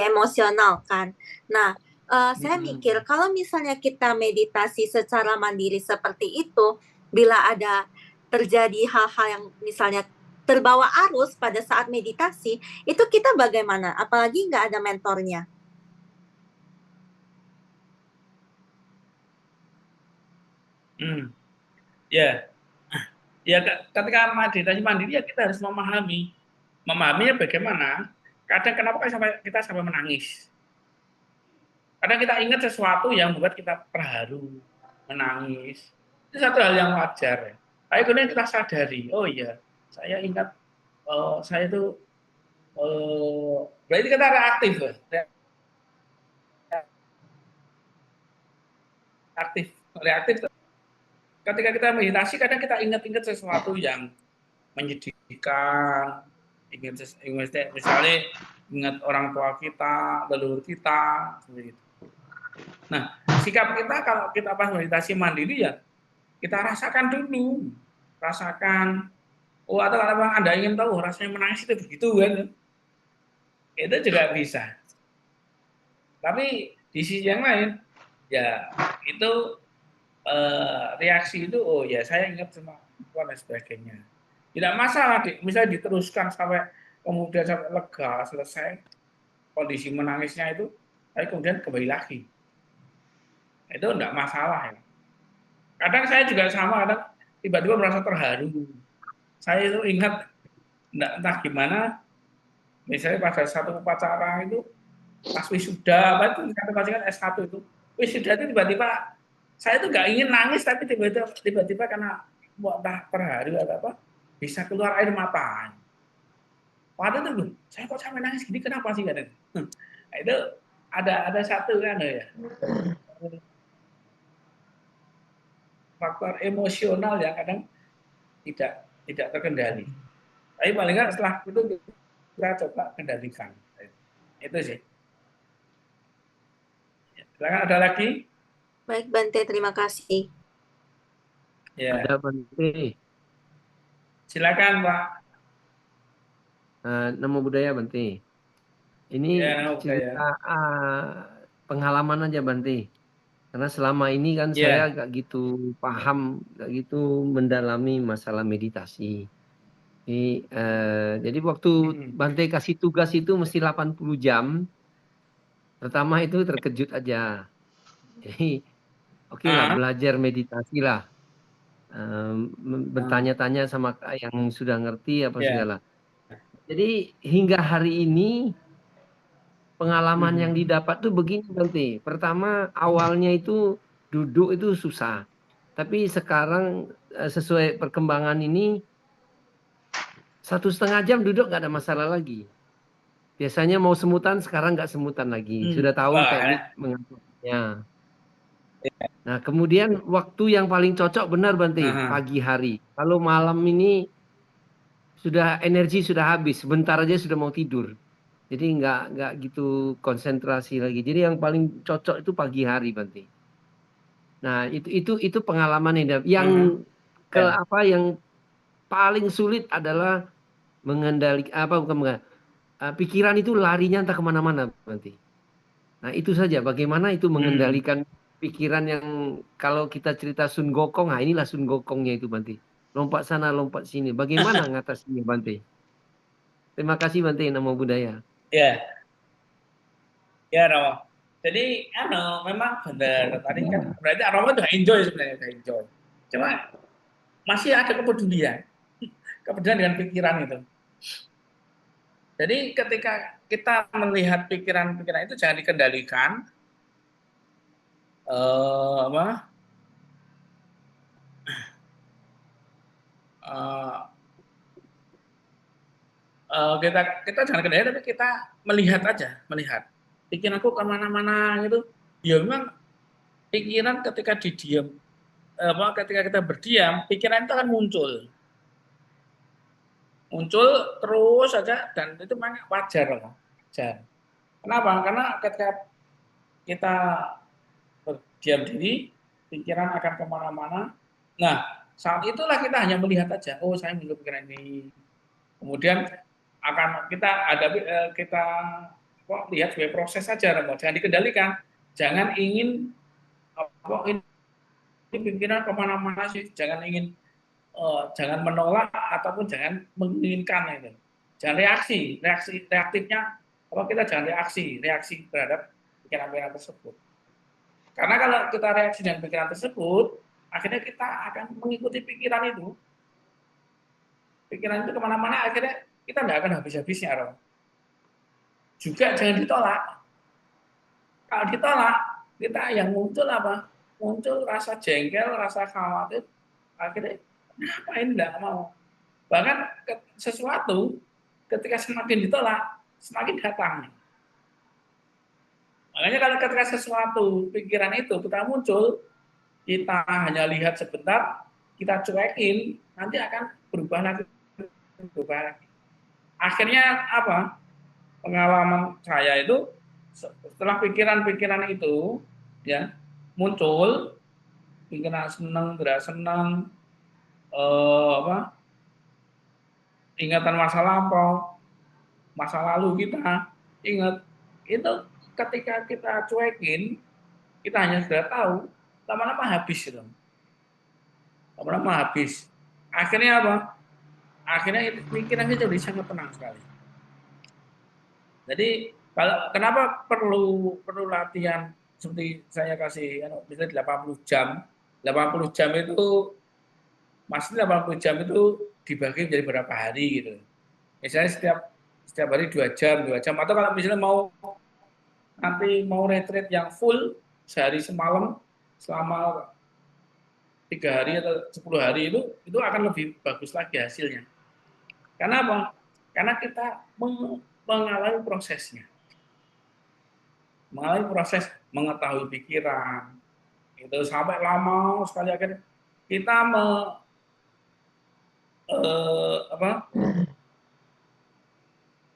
S3: emosional kan. Nah, saya mikir kalau misalnya kita meditasi secara mandiri seperti itu, bila ada terjadi hal-hal yang misalnya terbawa arus pada saat meditasi, itu kita bagaimana? Apalagi nggak ada mentornya.
S2: Ya, ya ketika meditasi mandiri ya kita harus memahaminya bagaimana. Kadang kenapa kita sampai menangis? Kadang kita ingat sesuatu yang membuat kita terharu, menangis. Itu satu hal yang wajar. Tapi kemudian kita sadari, oh iya, saya ingat saya itu berarti kita reaktif, reaktif. Ketika kita meditasi, kadang kita ingat-ingat sesuatu yang menyedihkan, misalnya ingat orang tua kita, leluhur kita, seperti itu. Nah, sikap kita kalau kita pas meditasi mandiri ya, kita rasakan dulu, rasakan. Oh, atau kalau Anda ingin tahu rasanya menangis itu begitu kan, itu juga bisa. Tapi di sisi yang lain, ya itu reaksi itu, oh ya saya ingat sama dan sebagainya. Tidak masalah, misalnya diteruskan sampai kemudian sampai lega, selesai kondisi menangisnya itu, tapi kemudian kembali lagi. Itu enggak masalah ya. Kadang saya juga sama, kadang tiba-tiba merasa terharu. Saya itu ingat, entah gimana, misalnya pada satu upacara itu, pas wisuda, apa itu, kan S1 itu, wisuda itu tiba-tiba, saya itu nggak ingin nangis, tapi tiba-tiba karena entah terharu atau apa, bisa keluar air mata. Waktu itu, saya kok sampai nangis gini, kenapa sih? Nah, itu ada satu kan ya, faktor emosional yang kadang tidak terkendali. Tapi paling nggak setelah itu kita coba kendalikan. Itu sih. Silakan, ada lagi?
S3: Baik, Bante, terima kasih.
S2: Ya.
S6: Ada Bante.
S2: Silakan, Pak.
S6: Namo Buddhaya Bante. Ini
S2: Ya, Namo Buddhaya.
S6: cerita pengalaman aja Bante. Karena selama ini kan
S2: Ya.
S6: saya gak gitu paham, gak gitu mendalami masalah meditasi. Jadi waktu Bante kasih tugas itu mesti 80 jam. Pertama itu terkejut aja. Jadi oke lah, belajar meditasi lah. Bertanya-tanya sama yang sudah ngerti apa segala. Jadi hingga hari ini pengalaman yang didapat tuh begini Bante. Pertama awalnya itu duduk itu susah. Tapi sekarang sesuai perkembangan ini 1,5 jam duduk nggak ada masalah lagi. Biasanya mau semutan, sekarang nggak semutan lagi. Sudah tahu teknik mengaturnya. Nah, kemudian waktu yang paling cocok benar Bante, pagi hari. Kalau malam ini sudah energi sudah habis, sebentar aja sudah mau tidur. Jadi nggak gitu konsentrasi lagi. Jadi yang paling cocok itu pagi hari Bante. Nah, itu pengalaman yang yang paling sulit adalah mengendalikan pikiran itu larinya entah kemana-mana Bante. Nah itu saja bagaimana itu mengendalikan pikiran yang kalau kita cerita Sun Gokong, nah inilah Sun Gokongnya itu Bante. Lompat sana, lompat sini. Bagaimana ngatasinya Bante? Terima kasih Bante, Namo Buddhaya.
S2: Ya, ya Romo. Jadi, memang benar. Tadi kan berarti Romo udah enjoy sebenarnya, udah enjoy. Cuma masih ada kepedulian dengan pikiran itu. Jadi ketika kita melihat pikiran-pikiran itu jangan dikendalikan, kita jangan kendali, tapi kita melihat aja, melihat. Pikiranku kemana-mana gitu, Ya memang pikiran ketika ketika kita berdiam, pikiran itu akan muncul terus saja, dan itu memang wajar lah. Wajar. Kenapa? Karena ketika kita berdiam diri, pikiran akan kemana-mana. Nah, saat itulah kita hanya melihat aja. Oh, saya muncul pikiran ini. Kemudian akan kita lihat sebagai proses saja, jangan dikendalikan. Jangan ingin ini pikiran kemana-mana sih. Jangan menolak ataupun jangan menginginkan itu. Jangan reaktifnya. Kita jangan reaksi terhadap pikiran-pikiran tersebut. Karena kalau kita reaksi dengan pikiran tersebut, akhirnya kita akan mengikuti pikiran itu. Pikiran itu kemana-mana, akhirnya kita tidak akan habis-habisnya. Juga jangan ditolak. Kalau ditolak, kita yang muncul apa? Muncul rasa jengkel, rasa khawatir, akhirnya ngapain tidak mau. Bahkan sesuatu ketika semakin ditolak, semakin datang. Makanya kalau ketika sesuatu pikiran itu kita muncul, kita hanya lihat sebentar, kita cuekin, nanti akan berubah lagi. Akhirnya apa? Pengalaman saya itu setelah pikiran-pikiran itu ya muncul, pikiran senang, tidak senang, ingatan masa lampau, masa lalu kita ingat, itu ketika kita cuekin, kita hanya sudah tahu, lama-lama habis itu. Lama-lama habis. Akhirnya apa? Akhirnya pikirannya jadi sangat tenang sekali. Jadi kenapa perlu latihan seperti saya kasih misalnya 80 jam. 80 jam itu maksudnya 80 jam itu dibagi menjadi berapa hari gitu. Misalnya setiap hari 2 jam atau kalau misalnya mau retreat yang full sehari semalam selama 3 hari atau 10 hari itu akan lebih bagus lagi hasilnya. Karena apa? Karena kita mengalami prosesnya. Mengalami proses mengetahui pikiran. Itu sampai lama sekali akhirnya kita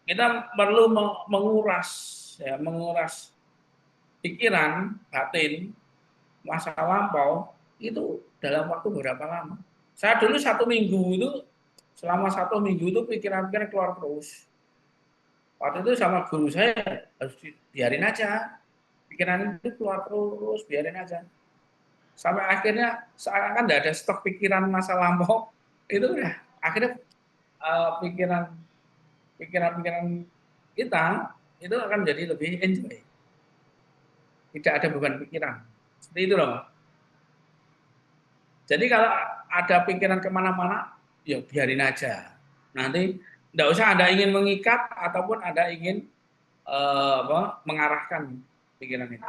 S2: kita perlu menguras pikiran, batin, masa lampau itu dalam waktu berapa lama. Saya dulu 1 minggu itu, selama 1 minggu itu pikiran-pikiran keluar terus. Waktu itu sama guru saya, harus biarin aja. Pikiran itu keluar terus, biarin aja. Sampai akhirnya seakan-akan tidak ada stok pikiran masa lampau, itu udah akhirnya pikiran kita itu akan jadi lebih enjoy. Tidak ada beban pikiran. Seperti itu loh. Jadi kalau ada pikiran kemana-mana, ya biarin aja. Nanti tidak usah Anda ingin mengikat ataupun Anda ingin mengarahkan pikiran itu.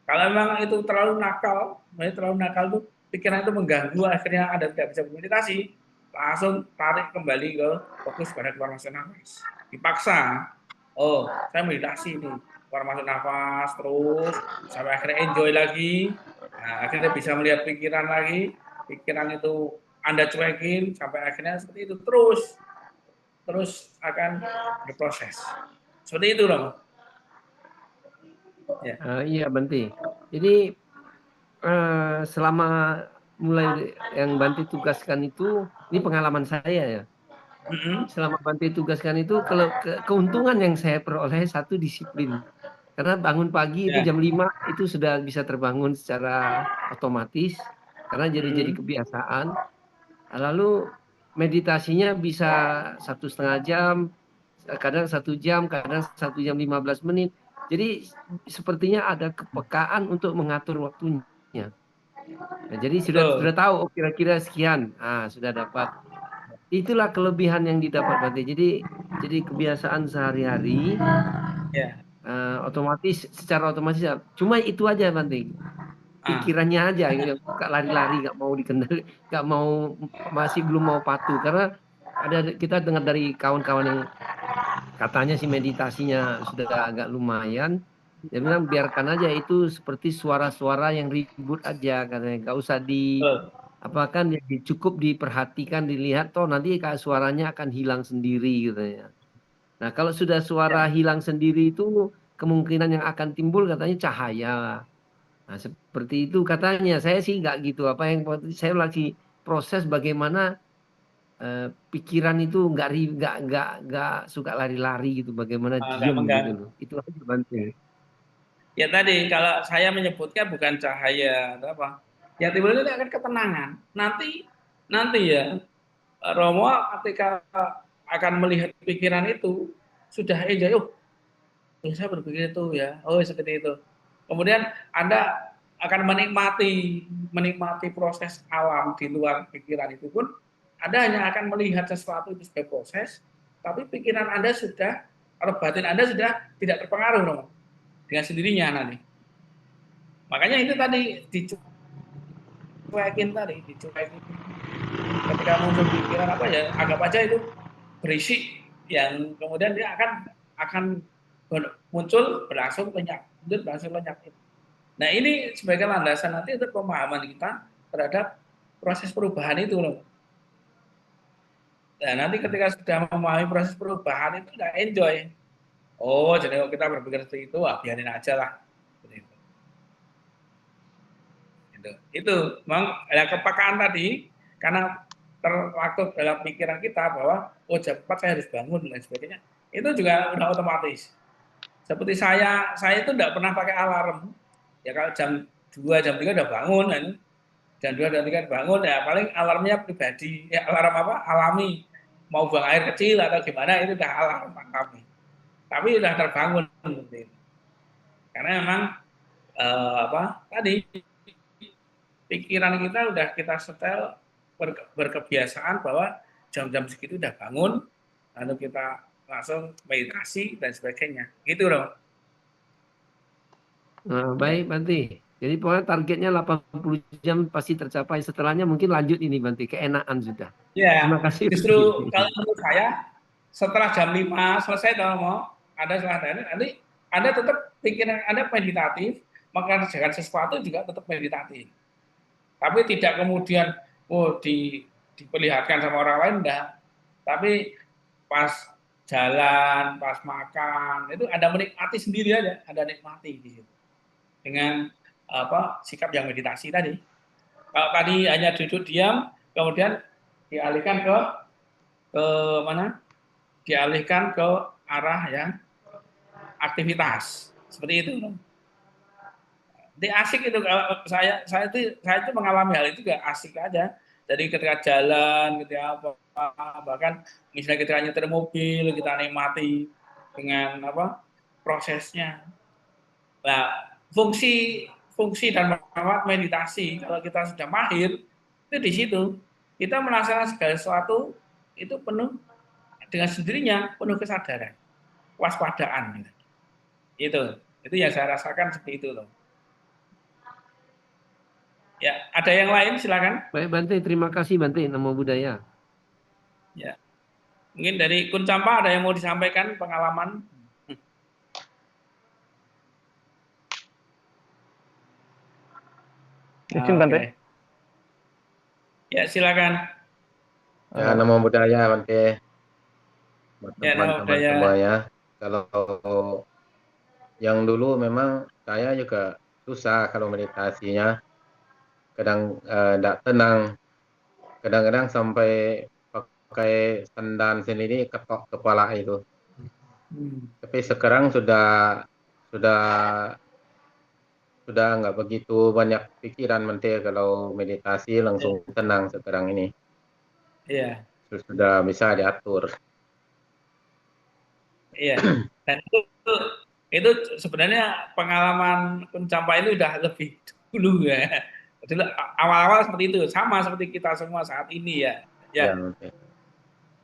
S2: Kalau memang itu terlalu nakal itu pikiran itu mengganggu, akhirnya Anda tidak bisa bermeditasi, langsung tarik kembali ke fokus pada keluar masuk nafas. Dipaksa, oh saya meditasi nih, keluar masuk nafas terus sampai akhirnya enjoy lagi. Nah, akhirnya bisa melihat pikiran lagi, pikiran itu Anda cuekin sampai akhirnya seperti itu terus akan berproses. Seperti itu dong.
S6: Ya. Iya Bante. Jadi selama mulai yang Bante tugaskan itu, ini pengalaman saya ya. Selama Bante tugaskan itu, kalau keuntungan yang saya peroleh satu, disiplin. Karena bangun pagi itu jam 5 itu sudah bisa terbangun secara otomatis karena jadi kebiasaan. Lalu meditasinya bisa 1,5 jam, kadang 1 jam, kadang 1 jam 15 menit. Jadi sepertinya ada kepekaan untuk mengatur waktunya. Nah, jadi sudah tahu kira-kira sekian, sudah dapat. Itulah kelebihan yang didapat Bante. Jadi kebiasaan sehari-hari. Otomatis, secara otomatis cuma itu aja Bante, pikirannya aja lari-lari, nggak mau dikendali, masih belum mau patuh. Karena kita dengar dari kawan-kawan yang katanya sih meditasinya sudah agak lumayan, Dia bilang biarkan aja itu seperti suara-suara yang ribut aja katanya. Nggak usah apa kan ya, cukup diperhatikan, dilihat toh nanti suaranya akan hilang sendiri katanya. Nah, kalau sudah suara hilang sendiri itu kemungkinan yang akan timbul katanya cahaya. Nah, seperti itu katanya. Saya sih nggak gitu. Apa yang saya lagi proses bagaimana pikiran itu nggak suka lari-lari gitu. Bagaimana
S2: Nggak
S6: diem gitu
S2: mengganggu.
S6: loh. Itu aja Bante.
S2: Ya tadi kalau saya menyebutnya bukan cahaya atau apa, ya timbul itu akan ketenangan. Nanti ya Romo ketika akan melihat pikiran itu sudah enjoy, oh saya berpikir itu ya, oh seperti itu. Kemudian Anda akan menikmati proses alam di luar pikiran itu pun Anda hanya akan melihat sesuatu itu sebagai proses, tapi pikiran Anda sudah atau batin Anda sudah tidak terpengaruh Romo, dengan sendirinya nanti. Makanya itu tadi dicuekin. Ketika muncul pikiran apa ya, anggap aja itu berisik yang kemudian dia akan muncul berlangsung lenyap. Nah ini sebagai landasan nanti untuk pemahaman kita terhadap proses perubahan itu loh. Nah nanti ketika sudah memahami proses perubahan itu udah enjoy. Oh jadi kalau kita berpikir seperti itu, biarin aja lah. Itu memang ada kepekaan tadi karena terwaktu dalam pikiran kita bahwa oh jam 4 saya harus bangun dan sebagainya. Itu juga udah otomatis. Seperti saya itu tidak pernah pakai alarm. Ya kalau jam 2, jam 3 udah bangun kan. Jam 2 dan 3 bangun ya paling alarmnya pribadi. Ya alarm apa? Alami. Mau buang air kecil atau gimana itu udah alarm kami. Tapi udah terbangun. Karena memang tadi pikiran kita udah kita setel berkebiasaan bahwa jam-jam segitu udah bangun, lalu kita langsung meditasi dan sebagainya. Gitu loh.
S6: Nah, baik Bante. Jadi pokoknya targetnya 80 jam pasti tercapai. Setelahnya mungkin lanjut ini Bante, keenaan sudah.
S2: Ya,
S6: Terima kasih.
S2: justru kalau menurut saya setelah jam 5 selesai kalau mau ada setelah nanti Anda tetap pikiran Anda meditatif, mengerjakan sesuatu juga tetap meditatif. Tapi tidak kemudian diperlihatkan sama orang lain enggak. Tapi pas jalan, pas makan, itu ada menikmati sendiri aja, ada nikmati di situ. Dengan sikap yang meditasi tadi. Kalau tadi hanya duduk diam, kemudian dialihkan ke mana? Dialihkan ke arah yang aktivitas. Seperti itu. Di asik itu kalau saya itu mengalami hal itu juga asik aja. Jadi ketika jalan, ketika bahkan misalnya ketika nyetir mobil kita nikmati dengan prosesnya. Nah, fungsi dan manfaat meditasi kalau kita sudah mahir itu di situ kita melaksanakan segala sesuatu itu penuh dengan sendirinya, penuh kesadaran, waspadaan. Itu yang saya rasakan seperti itu loh. Ya, ada yang lain silakan.
S6: Baik Bante, terima kasih Bante, Namo Buddhaya.
S2: Ya. Mungkin dari Kun Campa ada yang mau disampaikan pengalaman?
S5: Izin Bante.
S2: Ya, silakan.
S7: Ya, Namo Buddhaya Bante. Buat
S2: Ya, Namo
S7: teman-teman
S2: Buddhaya.
S7: semuanya. Kalau yang dulu memang saya juga susah kalau meditasinya. Kadang tidak tenang. Kadang-kadang sampai pakai sandan sendiri ketok kepala itu. Tapi sekarang sudah nggak begitu banyak pikiran Bante kalau meditasi langsung tenang sekarang ini.
S2: Iya.
S7: Sudah bisa diatur.
S2: Iya. Dan itu sebenarnya pengalaman Kun Campa itu udah lebih dulu ya. Jadi awal-awal seperti itu, sama seperti kita semua saat ini ya.
S7: Ya, Bante.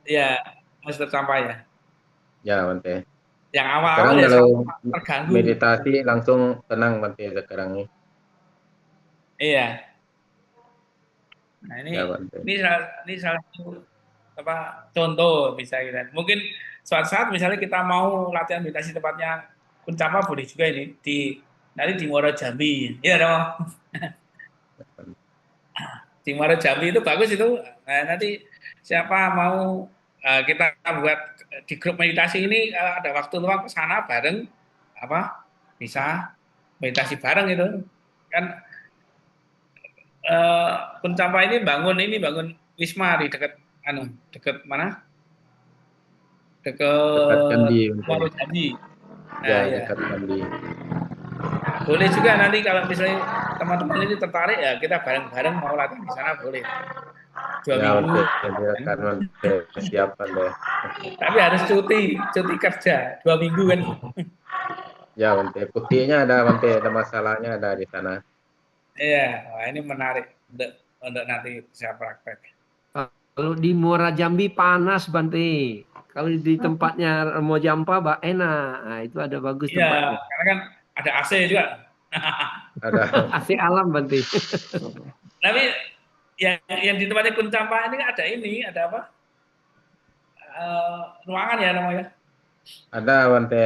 S2: Ya, Mas Campa ya.
S7: Ya, Bante.
S2: Yang awal-awal
S7: Sekarang
S2: ya
S7: kalau
S2: terganggu.
S7: meditasi langsung tenang Bante sekarang ini.
S2: Iya. Nah
S7: Ya, Bante.
S2: ini salah satu contoh bisa kita. Mungkin suatu saat misalnya kita mau latihan meditasi tempatnya Kuncapa boleh juga ini nanti di Muara Jambi. Iya dong. Di Muara Jambi itu bagus itu. Nah, nanti siapa mau kita buat di grup meditasi ini kalau ada waktu luang ke sana bareng apa bisa meditasi bareng itu kan Kuncapa ini bangun wisma di dekat dekat mana
S7: Dekat
S2: dekat
S7: Candi, Bante.
S2: Muara Jambi.
S7: Ya,
S2: Nah ya
S7: dekat Candi.
S2: boleh juga nanti kalau misalnya teman-teman ini tertarik ya kita bareng-bareng mau latihan di sana boleh 2
S7: Ya,
S2: minggu
S7: Bante. Silakan, Bante. Siap, Bante.
S2: tapi harus cuti kerja 2 minggu kan.
S7: Ya, Bante. Buktinya ada, Bante. Ada masalahnya ada di sana.
S2: Iya, wah ini menarik untuk nanti saya praktek.
S6: Kalau di Muara Jambi panas Bante. Kalau di tempatnya Romo Jampa enak. Nah, itu ada bagus
S2: Iya,
S6: tempatnya.
S2: karena kan ada AC juga.
S7: Ada.
S6: AC alam Bante.
S2: Tapi yang di tempatnya Kuncapa ini ada ada apa? Ruangan ya namanya.
S7: Ada, Bante.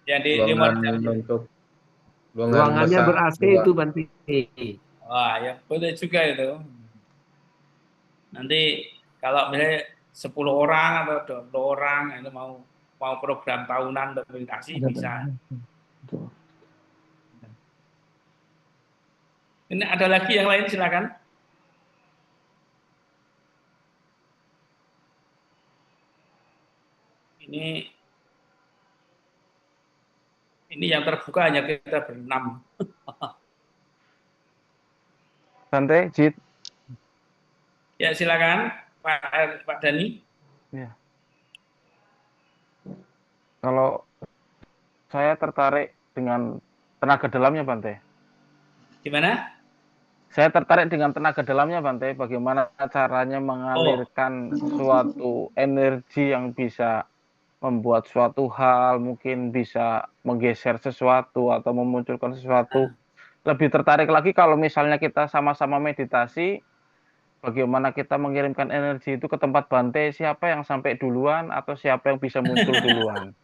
S2: Yang di
S7: Ruangan
S2: Muara Jambi.
S7: untuk ruangan
S6: Ruangannya
S7: besar
S6: ber-AC
S7: dua.
S6: itu Bante.
S2: Wah, ya boleh juga itu. Nanti kalau misalnya 10 orang atau 20 orang itu mau program tahunan untuk meditasi bisa. Ini ada lagi yang lain silakan. Ini yang terbuka hanya kita berenam.
S5: Bante, Jit.
S2: Ya silakan Pak Dani.
S5: Ya. Kalau saya tertarik dengan tenaga dalamnya, Bante.
S2: Gimana?
S5: Saya tertarik dengan tenaga dalamnya, Bante. Bagaimana caranya mengalirkan suatu energi yang bisa membuat suatu hal, mungkin bisa menggeser sesuatu atau memunculkan sesuatu. Lebih tertarik lagi kalau misalnya kita sama-sama meditasi, bagaimana kita mengirimkan energi itu ke tempat Bante, siapa yang sampai duluan atau siapa yang bisa muncul duluan.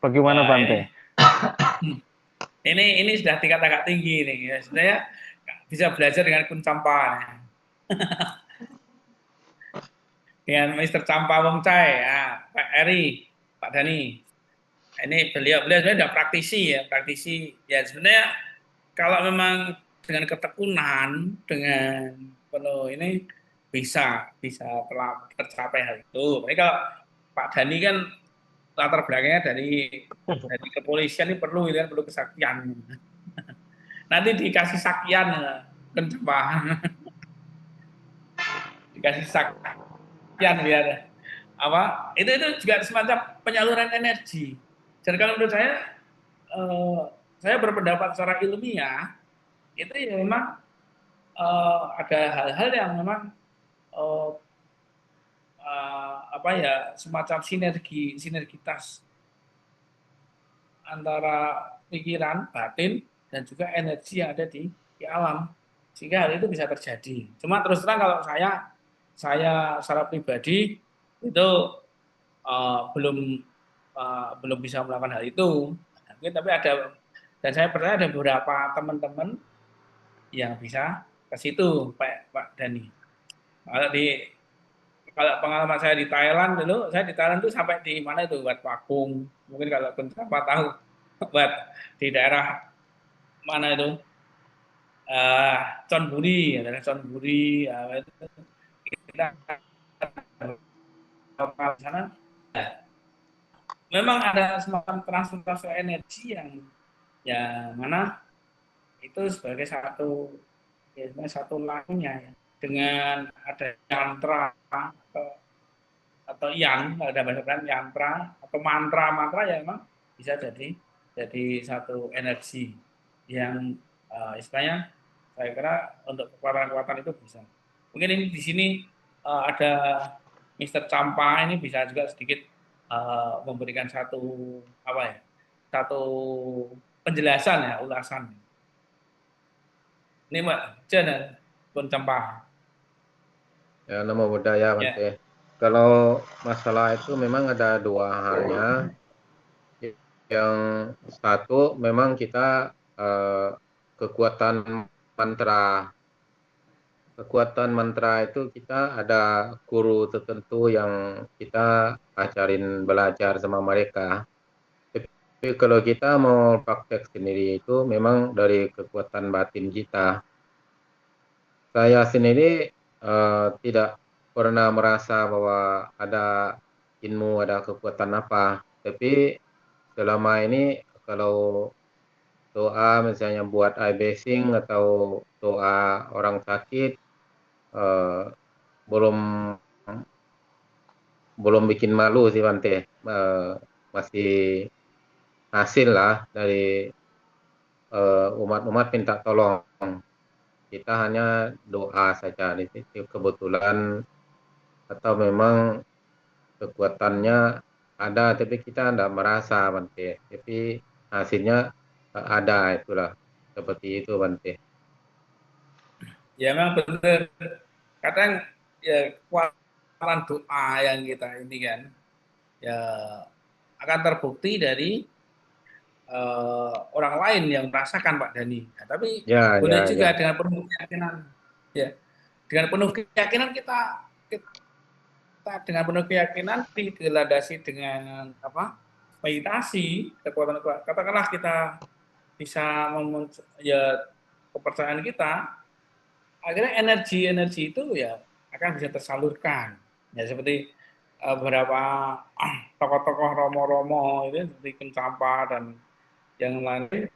S5: Bagaimana
S2: Wah,
S5: Bante?
S2: ini sudah tingkat agak tinggi nih. Ya, sebenarnya bisa belajar dengan Kuncapa. Dengan Mr. Campa Wongcai, ya, Pak Eri, Pak Dani. Ini beliau sebenarnya sudah praktisi ya sebenarnya kalau memang dengan ketekunan dengan penuh ini bisa telah tercapai hal itu. Tapi kalau Pak Dani kan latar belakangnya dari kepolisian ini perlu kesaktian. Nanti dikasih saktian Kuncapa. Dikasih saktian biar apa? Itu juga semacam penyaluran energi. Dan kalau menurut saya berpendapat secara ilmiah itu ya memang ada hal-hal yang memang apa ya semacam sinergitas antara pikiran, batin dan juga energi yang ada di alam sehingga hal itu bisa terjadi. Cuma terus terang kalau saya secara pribadi itu belum bisa melakukan hal itu. Tapi dan saya percaya ada beberapa teman-teman yang bisa ke situ, Pak Dani. Kalau pengalaman saya di Thailand dulu, saya di Thailand itu sampai di mana itu Wat Pakung. Mungkin kalau Kuncapa tahu, buat di daerah mana itu Chonburi, daerah Chonburi, kita ke sana. Memang ada semacam transfer energi yang mana itu sebagai satu lainnya ya. Dengan ada yantra atau yang ada bahasa yantra atau mantra ya memang bisa jadi satu energi yang istilahnya saya kira untuk kekuatan itu bisa. Mungkin ini di sini ada Mr. Campa ini bisa juga sedikit memberikan satu penjelasan ya, ulasan. Ini Mbak Jen Kuncapa.
S7: Ya, nama budaya, Bante. Ya. Kalau masalah itu memang ada dua halnya. yang satu memang kita kekuatan mantra. Kekuatan mantra itu kita ada guru tertentu yang kita ajarin belajar sama mereka. Tapi kalau kita mau praktek sendiri itu memang dari kekuatan batin kita. Saya sendiri tidak pernah merasa bahwa ada ilmu, ada kekuatan apa. Tapi selama ini kalau doa misalnya buat eye basing atau doa orang sakit eh, belum belum bikin malu sih Bante. Masih hasil lah dari umat-umat minta tolong. Kita hanya doa saja di situ kebetulan atau memang kekuatannya ada tapi kita tidak merasa Bante. Tapi hasilnya ada itulah seperti itu Bante.
S2: Ya memang benar. Kadang ya kekuatan doa yang kita ini kan ya akan terbukti dari orang lain yang merasakan Pak Dani. Nah, tapi
S7: Ya,
S2: boleh
S7: ya,
S2: juga
S7: ya.
S2: dengan penuh keyakinan, ya dengan penuh keyakinan kita dengan penuh keyakinan dilandasi dengan apa meditasi kekuatan katakanlah kita bisa ya kepercayaan kita akhirnya energi itu ya akan bisa tersalurkan ya seperti beberapa tokoh-tokoh romo-romo itu seperti Kencampa dan yang lain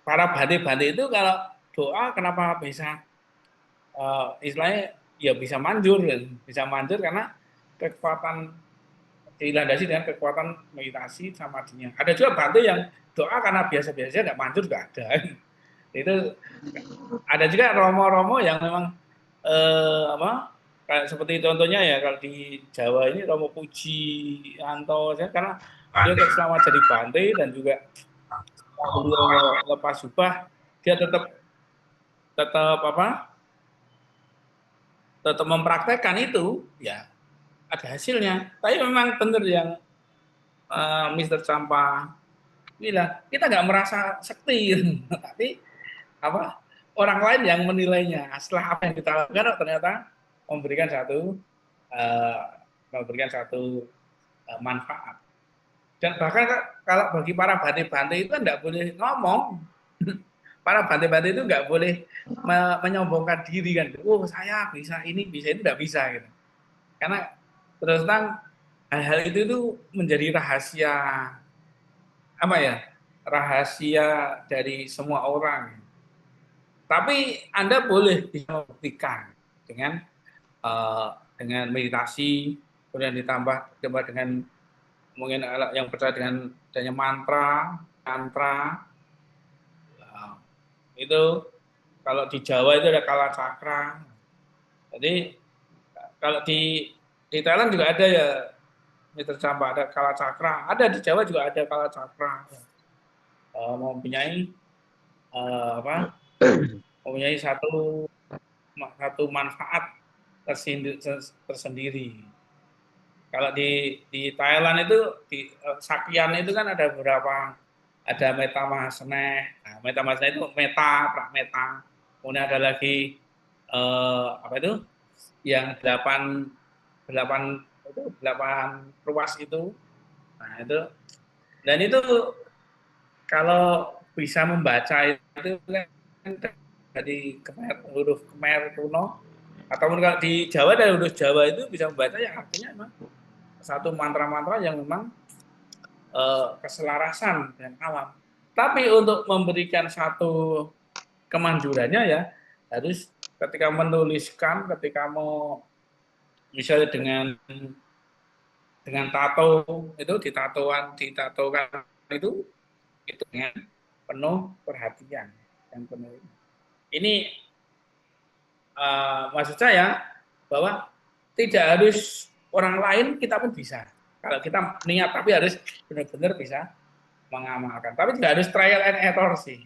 S2: para bade-bade itu kalau doa kenapa bisa istilahnya ya bisa manjur karena kekuatan dilandasi dengan kekuatan meditasi samadinya. Ada juga bante yang doa karena biasa-biasa nggak manjur nggak ada. Itu ada juga romo-romo yang memang apa kayak seperti contohnya ya kalau di Jawa ini Romo Pujianto karena dia selama jadi bante dan juga beliau lepas jubah dia tetap tetap mempraktekkan itu ya ada hasilnya. Tapi memang benar yang Mr. Sampah bilang kita nggak merasa sakti, tapi apa orang lain yang menilainya setelah apa yang kita lakukan ternyata memberikan satu manfaat. Dan bahkan kalau bagi para bante-bante itu tidak boleh ngomong. Para bante-bante itu nggak boleh menyombongkan diri kan. Oh saya bisa ini bisa itu tidak bisa gitu. Karena terus terang hal-hal itu menjadi rahasia apa ya rahasia dari semua orang. Tapi Anda boleh bisa membuktikan dengan meditasi, kemudian ditambah dengan mungkin yang percaya dengan adanya mantra itu kalau di Jawa itu ada kala cakra. Jadi kalau di Thailand juga ada ya Mitra Campak ada kala cakra, ada di Jawa juga ada kala cakra. Mempunyai mempunyai satu manfaat tersendiri. Kalau di Thailand itu di Sakyan itu kan ada beberapa ada Metamasne. Nah, Metamasne itu Prameta. Kemudian ada lagi apa itu yang 8 ruas itu. Nah, itu dan itu kalau bisa membaca itu kan dari huruf Khmer kuno ataupun kalau di Jawa dari huruf Jawa itu bisa membaca yang artinya memang satu mantra-mantra yang memang keselarasan dengan alam. Tapi untuk memberikan satu kemanjurannya ya harus ketika menuliskan, ketika mau misalnya dengan tato itu ditatokan itu dengan penuh perhatian dan penuh. Ini maksud saya bahwa tidak harus orang lain kita pun bisa. Kalau kita niat tapi harus benar-benar bisa mengamalkan. Tapi tidak harus trial and error sih.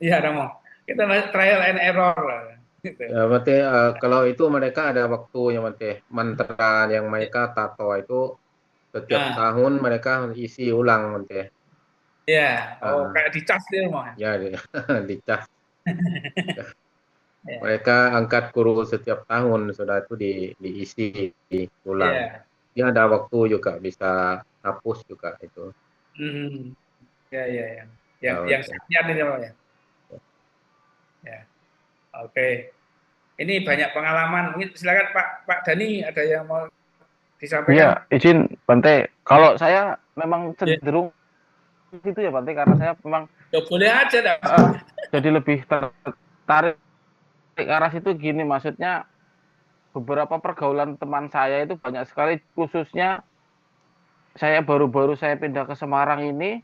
S2: Iya, Ramo. Kita trial and error lah. Gitu.
S7: Ya, berarti kalau itu mereka ada waktunya Bante. Mantra yang mereka tato itu setiap tahun mereka isi ulang Bante.
S2: Ya, oh
S7: Ah,
S2: kayak dicas di rumah.
S7: ya dicas.
S2: Ya,
S7: Mereka angkat guru setiap tahun, sudah itu diisi ulang.
S2: ya.
S7: Dia ada waktu juga bisa hapus juga itu.
S2: Hmm. Ya, ya, ya.
S7: Ya,
S2: Yang
S7: Bante.
S2: sekian ini Pak ya. Ya, oke. Ini banyak pengalaman. Mungkin silakan Pak Dani ada yang mau disampaikan.
S5: Iya, izin Bante. Kalau saya memang
S2: Ya,
S5: cenderung gitu ya Bante, karena saya memang
S2: ya boleh aja dah.
S5: eh, jadi lebih tertarik ke arah situ gini, maksudnya beberapa pergaulan teman saya itu banyak sekali, khususnya saya baru-baru saya pindah ke Semarang ini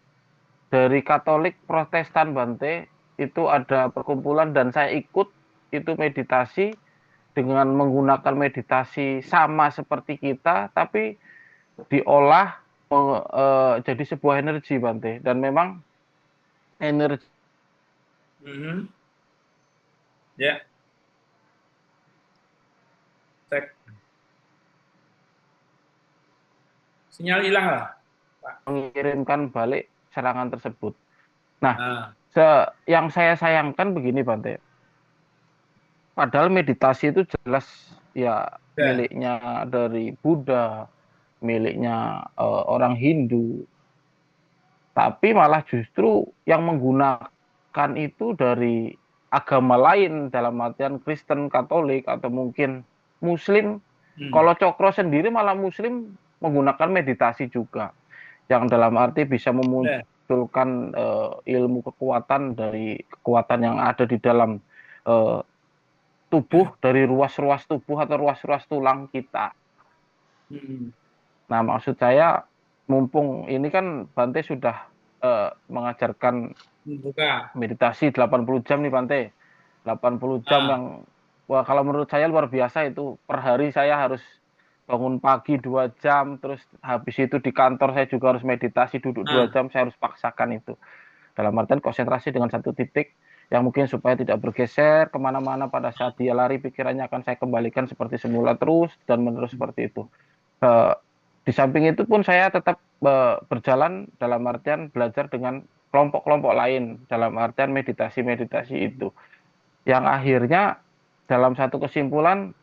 S5: dari Katolik Protestan Bante, itu ada perkumpulan dan saya ikut itu meditasi dengan menggunakan meditasi sama seperti kita, tapi diolah jadi sebuah energi Bante, dan memang energi
S2: Mhm. Ya, cek. Sinyal hilang lah, Pak.
S5: mengirimkan balik serangan tersebut. Nah,
S2: Nah,
S5: yang saya sayangkan begini Bante, padahal meditasi itu jelas ya
S2: ya.
S5: miliknya dari Buddha, miliknya orang Hindu, tapi malah justru yang menggunakan itu dari agama lain, dalam artian Kristen, Katolik, atau mungkin Muslim.
S2: Hmm.
S5: Kalau Cokro sendiri malah Muslim menggunakan meditasi juga, yang dalam arti bisa
S2: Ya.
S5: memunculkan ilmu kekuatan dari kekuatan yang ada di dalam eh, tubuh, dari ruas-ruas tubuh atau ruas-ruas tulang kita.
S2: Hmm.
S5: Nah, maksud saya, mumpung ini kan Bante sudah mengajarkan
S2: Buka.
S5: meditasi 80 jam nih Bante. 80 jam
S2: Ah,
S5: yang, wah, kalau menurut saya luar biasa itu. Per hari saya harus bangun pagi 2 jam, terus habis itu di kantor saya juga harus meditasi duduk 2
S2: ah.
S5: jam, saya harus paksakan itu. Dalam artian konsentrasi dengan satu titik, yang mungkin supaya tidak bergeser kemana-mana, pada saat dia lari pikirannya akan saya kembalikan seperti semula terus dan menerus seperti itu. Eh, di samping itu pun saya tetap berjalan, dalam artian belajar dengan kelompok-kelompok lain, dalam artian meditasi-meditasi itu. Yang akhirnya dalam satu kesimpulan,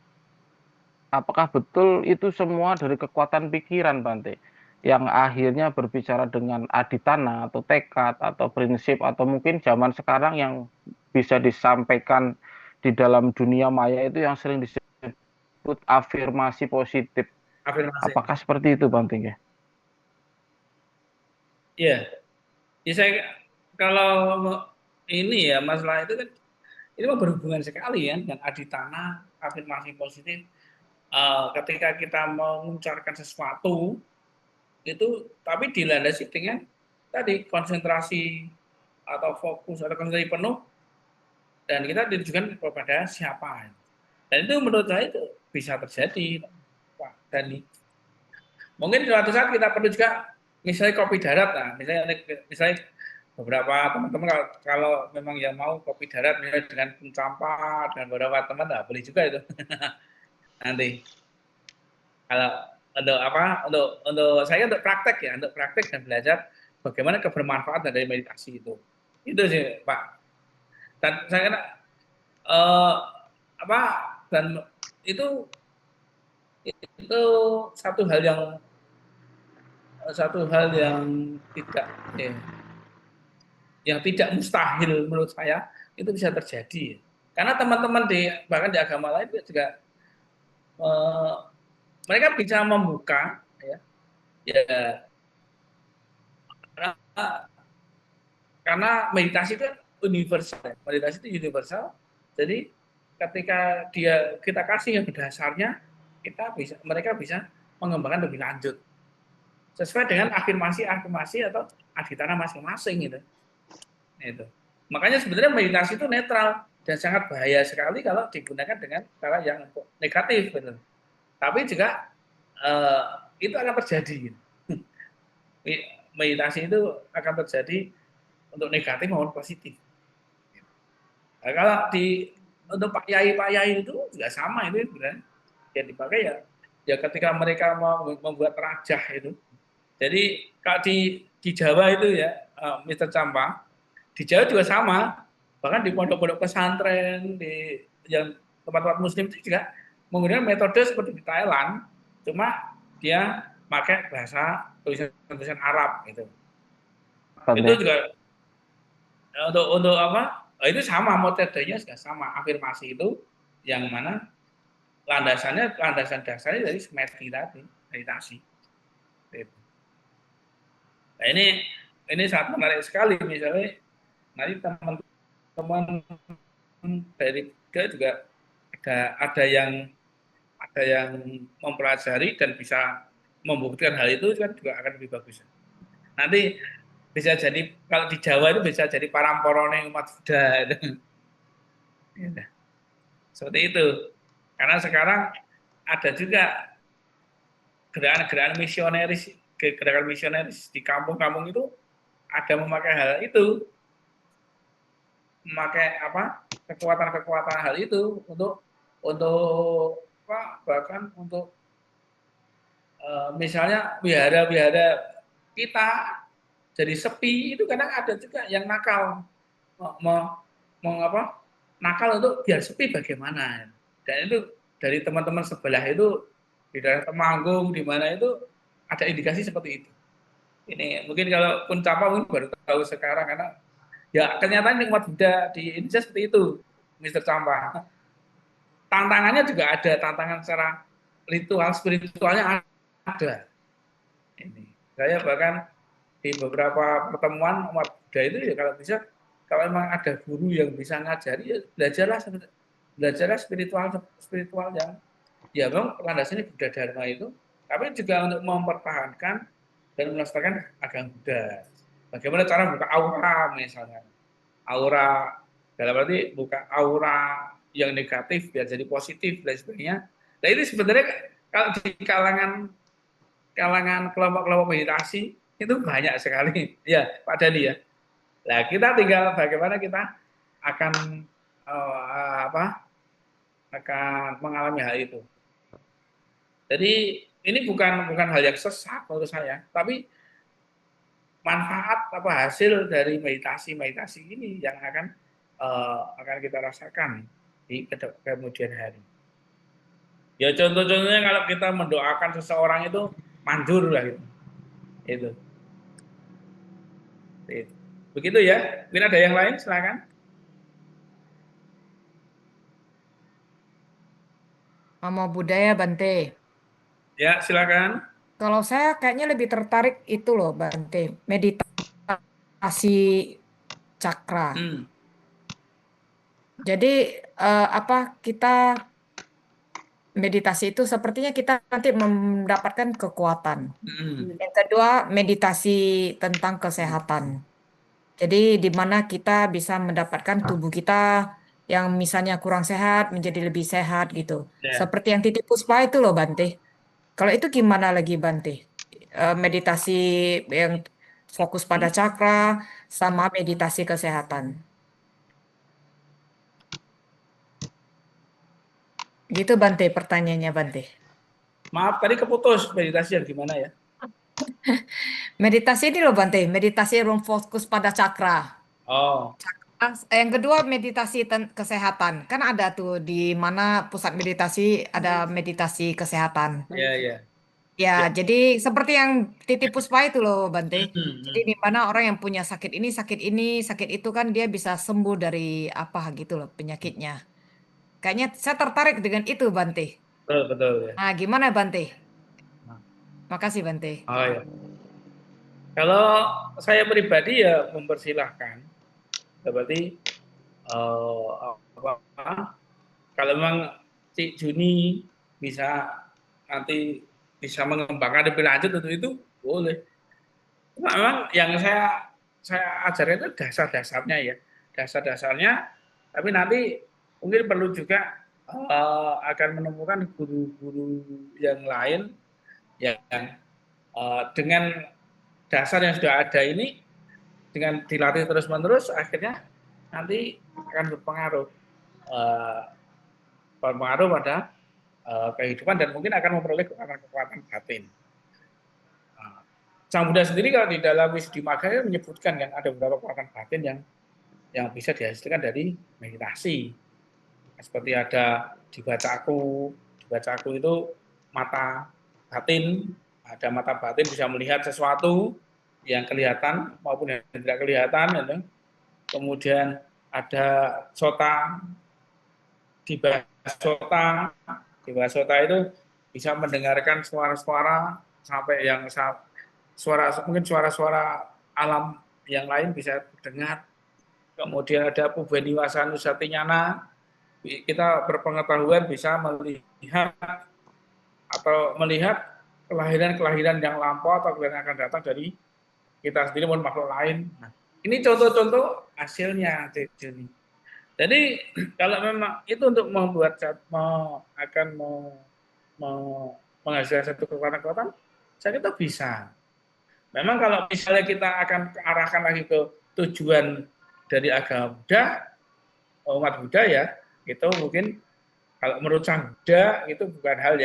S5: apakah betul itu semua dari kekuatan pikiran, Bante? Yang akhirnya berbicara dengan aditana atau tekad atau prinsip, atau mungkin zaman sekarang yang bisa disampaikan di dalam dunia maya itu yang sering disebut afirmasi positif.
S2: Afirmasi.
S5: Apakah seperti itu, Bante? Ya?
S2: Iya. Ya, saya kalau ini ya masalah itu kan ini mah berhubungan sekali ya dengan aditana, afirmasi positif. Ketika kita mengucapkan sesuatu itu, tapi dilandasi dengan tadi konsentrasi atau fokus atau konsentrasi penuh, dan kita ditujukan kepada siapa. Dan itu menurut saya itu bisa terjadi, Pak Dani. Mungkin suatu saat kita perlu juga misalnya kopi darat, nah misalnya beberapa teman-teman kalau memang yang mau kopi darat misalnya dengan pencampa dengan beberapa teman, nah boleh juga itu. Nanti kalau untuk apa, untuk saya untuk praktek ya, untuk praktek dan belajar bagaimana kebermanfaatan dari meditasi itu sih Pak. Dan saya kira eh, apa, dan itu itu satu hal yang tidak yang tidak mustahil menurut saya, itu bisa terjadi. Karena teman-teman bahkan di agama lain juga eh, mereka bisa membuka ya, ya karena meditasi itu universal. Meditasi itu universal. Jadi ketika kita kasih yang dasarnya, mereka bisa mengembangkan lebih lanjut sesuai dengan afirmasi atau aditana masing-masing gitu. Itu. Makanya sebenarnya meditasi itu netral dan sangat bahaya sekali kalau digunakan dengan cara yang negatif, betul. Tapi juga itu akan terjadi. Gitu. Meditasi itu akan terjadi untuk negatif maupun positif. Nah, kalau untuk Pak Yai itu juga sama itu sebenarnya yang dipakai ya ketika mereka mau membuat rajah itu. Jadi kalau di Jawa itu ya Mr. Campa, di Jawa juga sama, bahkan di pondok-pondok pesantren, di yang tempat-tempat muslim itu juga menggunakan metode seperti di Thailand, cuma dia pakai bahasa tulisan Arab gitu. Itu juga untuk apa? Itu sama metodenya sudah sama, afirmasi itu yang mana landasan dasarnya dari meditasi. Gitu. Nah ini sangat menarik sekali, misalnya nanti teman-teman dari juga ada yang mempelajari dan bisa membuktikan hal itu kan juga akan lebih bagus. Nanti bisa jadi kalau di Jawa itu bisa jadi paramporone umat Buddha. Ya, seperti itu. Karena sekarang ada juga gerakan misioneris di kampung-kampung itu ada memakai hal itu, memakai apa kekuatan hal itu untuk apa, bahkan untuk misalnya wihara kita jadi sepi itu kadang ada juga yang nakal nakal untuk biar sepi bagaimana, dan itu dari teman-teman sebelah itu di daerah Temanggung di mana itu ada indikasi seperti itu. Ini mungkin kalau pun Campa mungkin baru tahu sekarang karena ya kenyataan umat Buddha di Indonesia seperti itu, Mr. Campa. Tantangannya juga ada, tantangan secara ritual spiritualnya ada. Ini saya bahkan di beberapa pertemuan umat Buddha itu ya kalau bisa, kalau memang ada guru yang bisa ngajari ya belajarlah spiritual yang ya memang landasannya Buddha Dharma itu, tapi juga untuk mempertahankan dan melestarikan agama Buddha. Bagaimana cara buka aura misalnya, aura dalam arti buka aura yang negatif biar jadi positif dan sebagainya. Nah itu sebenarnya kalau di kalangan kelompok-kelompok meditasi itu banyak sekali ya Pak Dani ya. Nah kita tinggal bagaimana kita akan akan mengalami hal itu. Jadi ini bukan hal yang sesat menurut saya, tapi manfaat hasil dari meditasi ini yang akan kita rasakan di kemudian hari. Ya contoh-contohnya kalau kita mendoakan seseorang itu manjur lah gitu. Itu. Begitu ya. Mungkin ada yang lain, silakan.
S8: Namo Buddhaya Bante.
S2: Ya, silakan.
S8: Kalau saya kayaknya lebih tertarik itu loh Bante, meditasi cakra. Jadi kita meditasi itu sepertinya kita nanti mendapatkan kekuatan. Yang kedua, meditasi tentang kesehatan. Jadi di mana kita bisa mendapatkan tubuh kita yang misalnya kurang sehat menjadi lebih sehat gitu. Seperti yang Titi Puspa itu loh Bante. Kalau itu gimana lagi Bante? Meditasi yang fokus pada cakra sama meditasi kesehatan. Gitu Bante pertanyaannya Bante.
S2: Maaf tadi keputus, meditasi yang gimana ya?
S8: Meditasi ini loh Bante, meditasi yang fokus pada cakra.
S2: Oh.
S8: Yang kedua meditasi kesehatan. Kan ada tuh di mana pusat meditasi ada meditasi kesehatan.
S2: Iya.
S8: Ya, jadi seperti yang Titi Puspa itu loh Bante. Jadi di mana orang yang punya sakit ini, sakit itu kan dia bisa sembuh dari apa gitu loh penyakitnya. Kayaknya saya tertarik dengan itu Bante.
S2: Betul ya.
S8: Nah, gimana Bante? Makasih Bante.
S2: Oh ya. Kalau saya pribadi ya mempersilahkan. Berarti kalau memang Cik Juni nanti bisa mengembangkan lebih lanjut untuk itu boleh. Memang yang saya ajarkan itu dasar-dasarnya ya, dasarnya. Tapi nanti mungkin perlu juga akan menemukan guru-guru yang lain yang dengan dasar yang sudah ada ini, dengan dilatih terus-menerus, akhirnya nanti akan berpengaruh pada kehidupan dan mungkin akan memperoleh kekuatan batin. Nah, itu. Jadi kalau memang Cik Juni bisa nanti bisa mengembangkan lebih lanjut untuk itu boleh. Memang yang saya ajarkan itu dasar-dasarnya ya, dasar-dasarnya. Tapi nanti mungkin perlu juga akan menemukan guru-guru yang lain yang dengan dasar yang sudah ada ini, dengan dilatih terus-menerus, akhirnya nanti akan berpengaruh pada kehidupan dan mungkin akan memperoleh kekuatan batin. Sang Buddha sendiri kalau di dalam Visuddhimagga menyebutkan kan ada beberapa kekuatan batin yang bisa dihasilkan dari meditasi. Seperti ada dibaca aku itu mata batin, ada mata batin bisa melihat sesuatu yang kelihatan maupun yang tidak kelihatan, gitu. Kemudian ada sota, dibasota itu bisa mendengarkan suara-suara sampai yang mungkin suara-suara alam yang lain bisa terdengar. Kemudian ada Pubeniwasa Nusatinyana, kita berpengetahuan bisa melihat kelahiran-kelahiran yang lampau atau yang akan datang dari kita sendiri maupun makhluk lain. Nah, ini contoh-contoh hasilnya. Jadi kalau memang itu untuk membuat menghasilkan satu kekuatan-kekuatan, saya kira bisa. Memang kalau misalnya kita akan arahkan lagi ke tujuan dari agama Buddha, umat Buddha ya, itu mungkin kalau menurut Sang Buddha itu bukan hal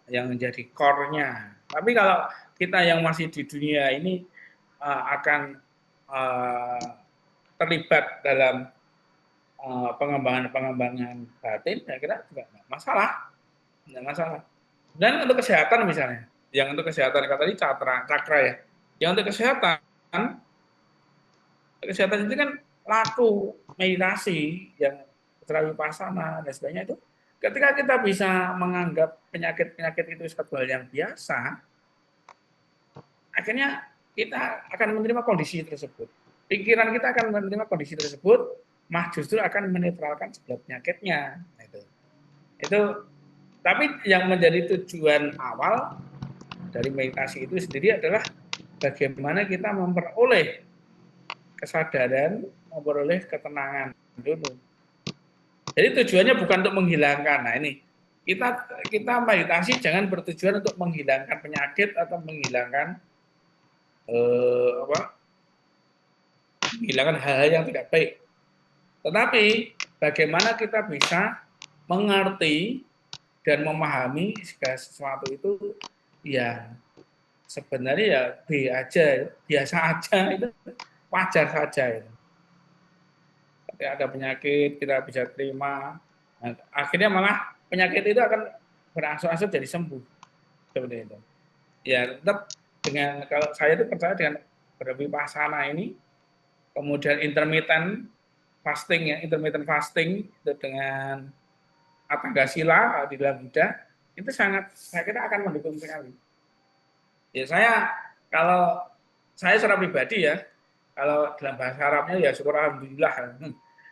S2: yang menjadi core-nya. Tapi kalau kita yang masih di dunia ini akan terlibat dalam pengembangan batin, saya kira juga tidak masalah. Dan untuk kesehatan misalnya, yang untuk kesehatan kata tadi cakra ya. Yang untuk kesehatan itu kan laku meditasi yang vipassana dan sebagainya itu. Ketika kita bisa menganggap penyakit itu satu hal yang biasa, akhirnya kita akan menerima kondisi tersebut. Pikiran kita akan menerima kondisi tersebut, justru akan menetralkan sebuah penyakitnya. Itu. Tapi yang menjadi tujuan awal dari meditasi itu sendiri adalah bagaimana kita memperoleh kesadaran, memperoleh ketenangan dulu. Jadi tujuannya bukan untuk menghilangkan. Nah ini kita meditasi jangan bertujuan untuk menghilangkan penyakit atau menghilangkan menghilangkan hal-hal yang tidak baik. Tetapi bagaimana kita bisa mengerti dan memahami segala sesuatu itu ya sebenarnya ya biasa aja, itu wajar saja. Itu. Ketika ada penyakit kita bisa terima, nah, akhirnya malah penyakit itu akan berangsur-angsur jadi sembuh seperti itu. Ya tetap dengan kalau saya itu percaya dengan bervipassana ini, kemudian intermittent fasting itu dengan Atanggasila di dalam Buddha itu saya kira akan mendukung sekali. Ya kalau saya secara pribadi ya, kalau dalam bahasa Arabnya ya syukur alhamdulillah.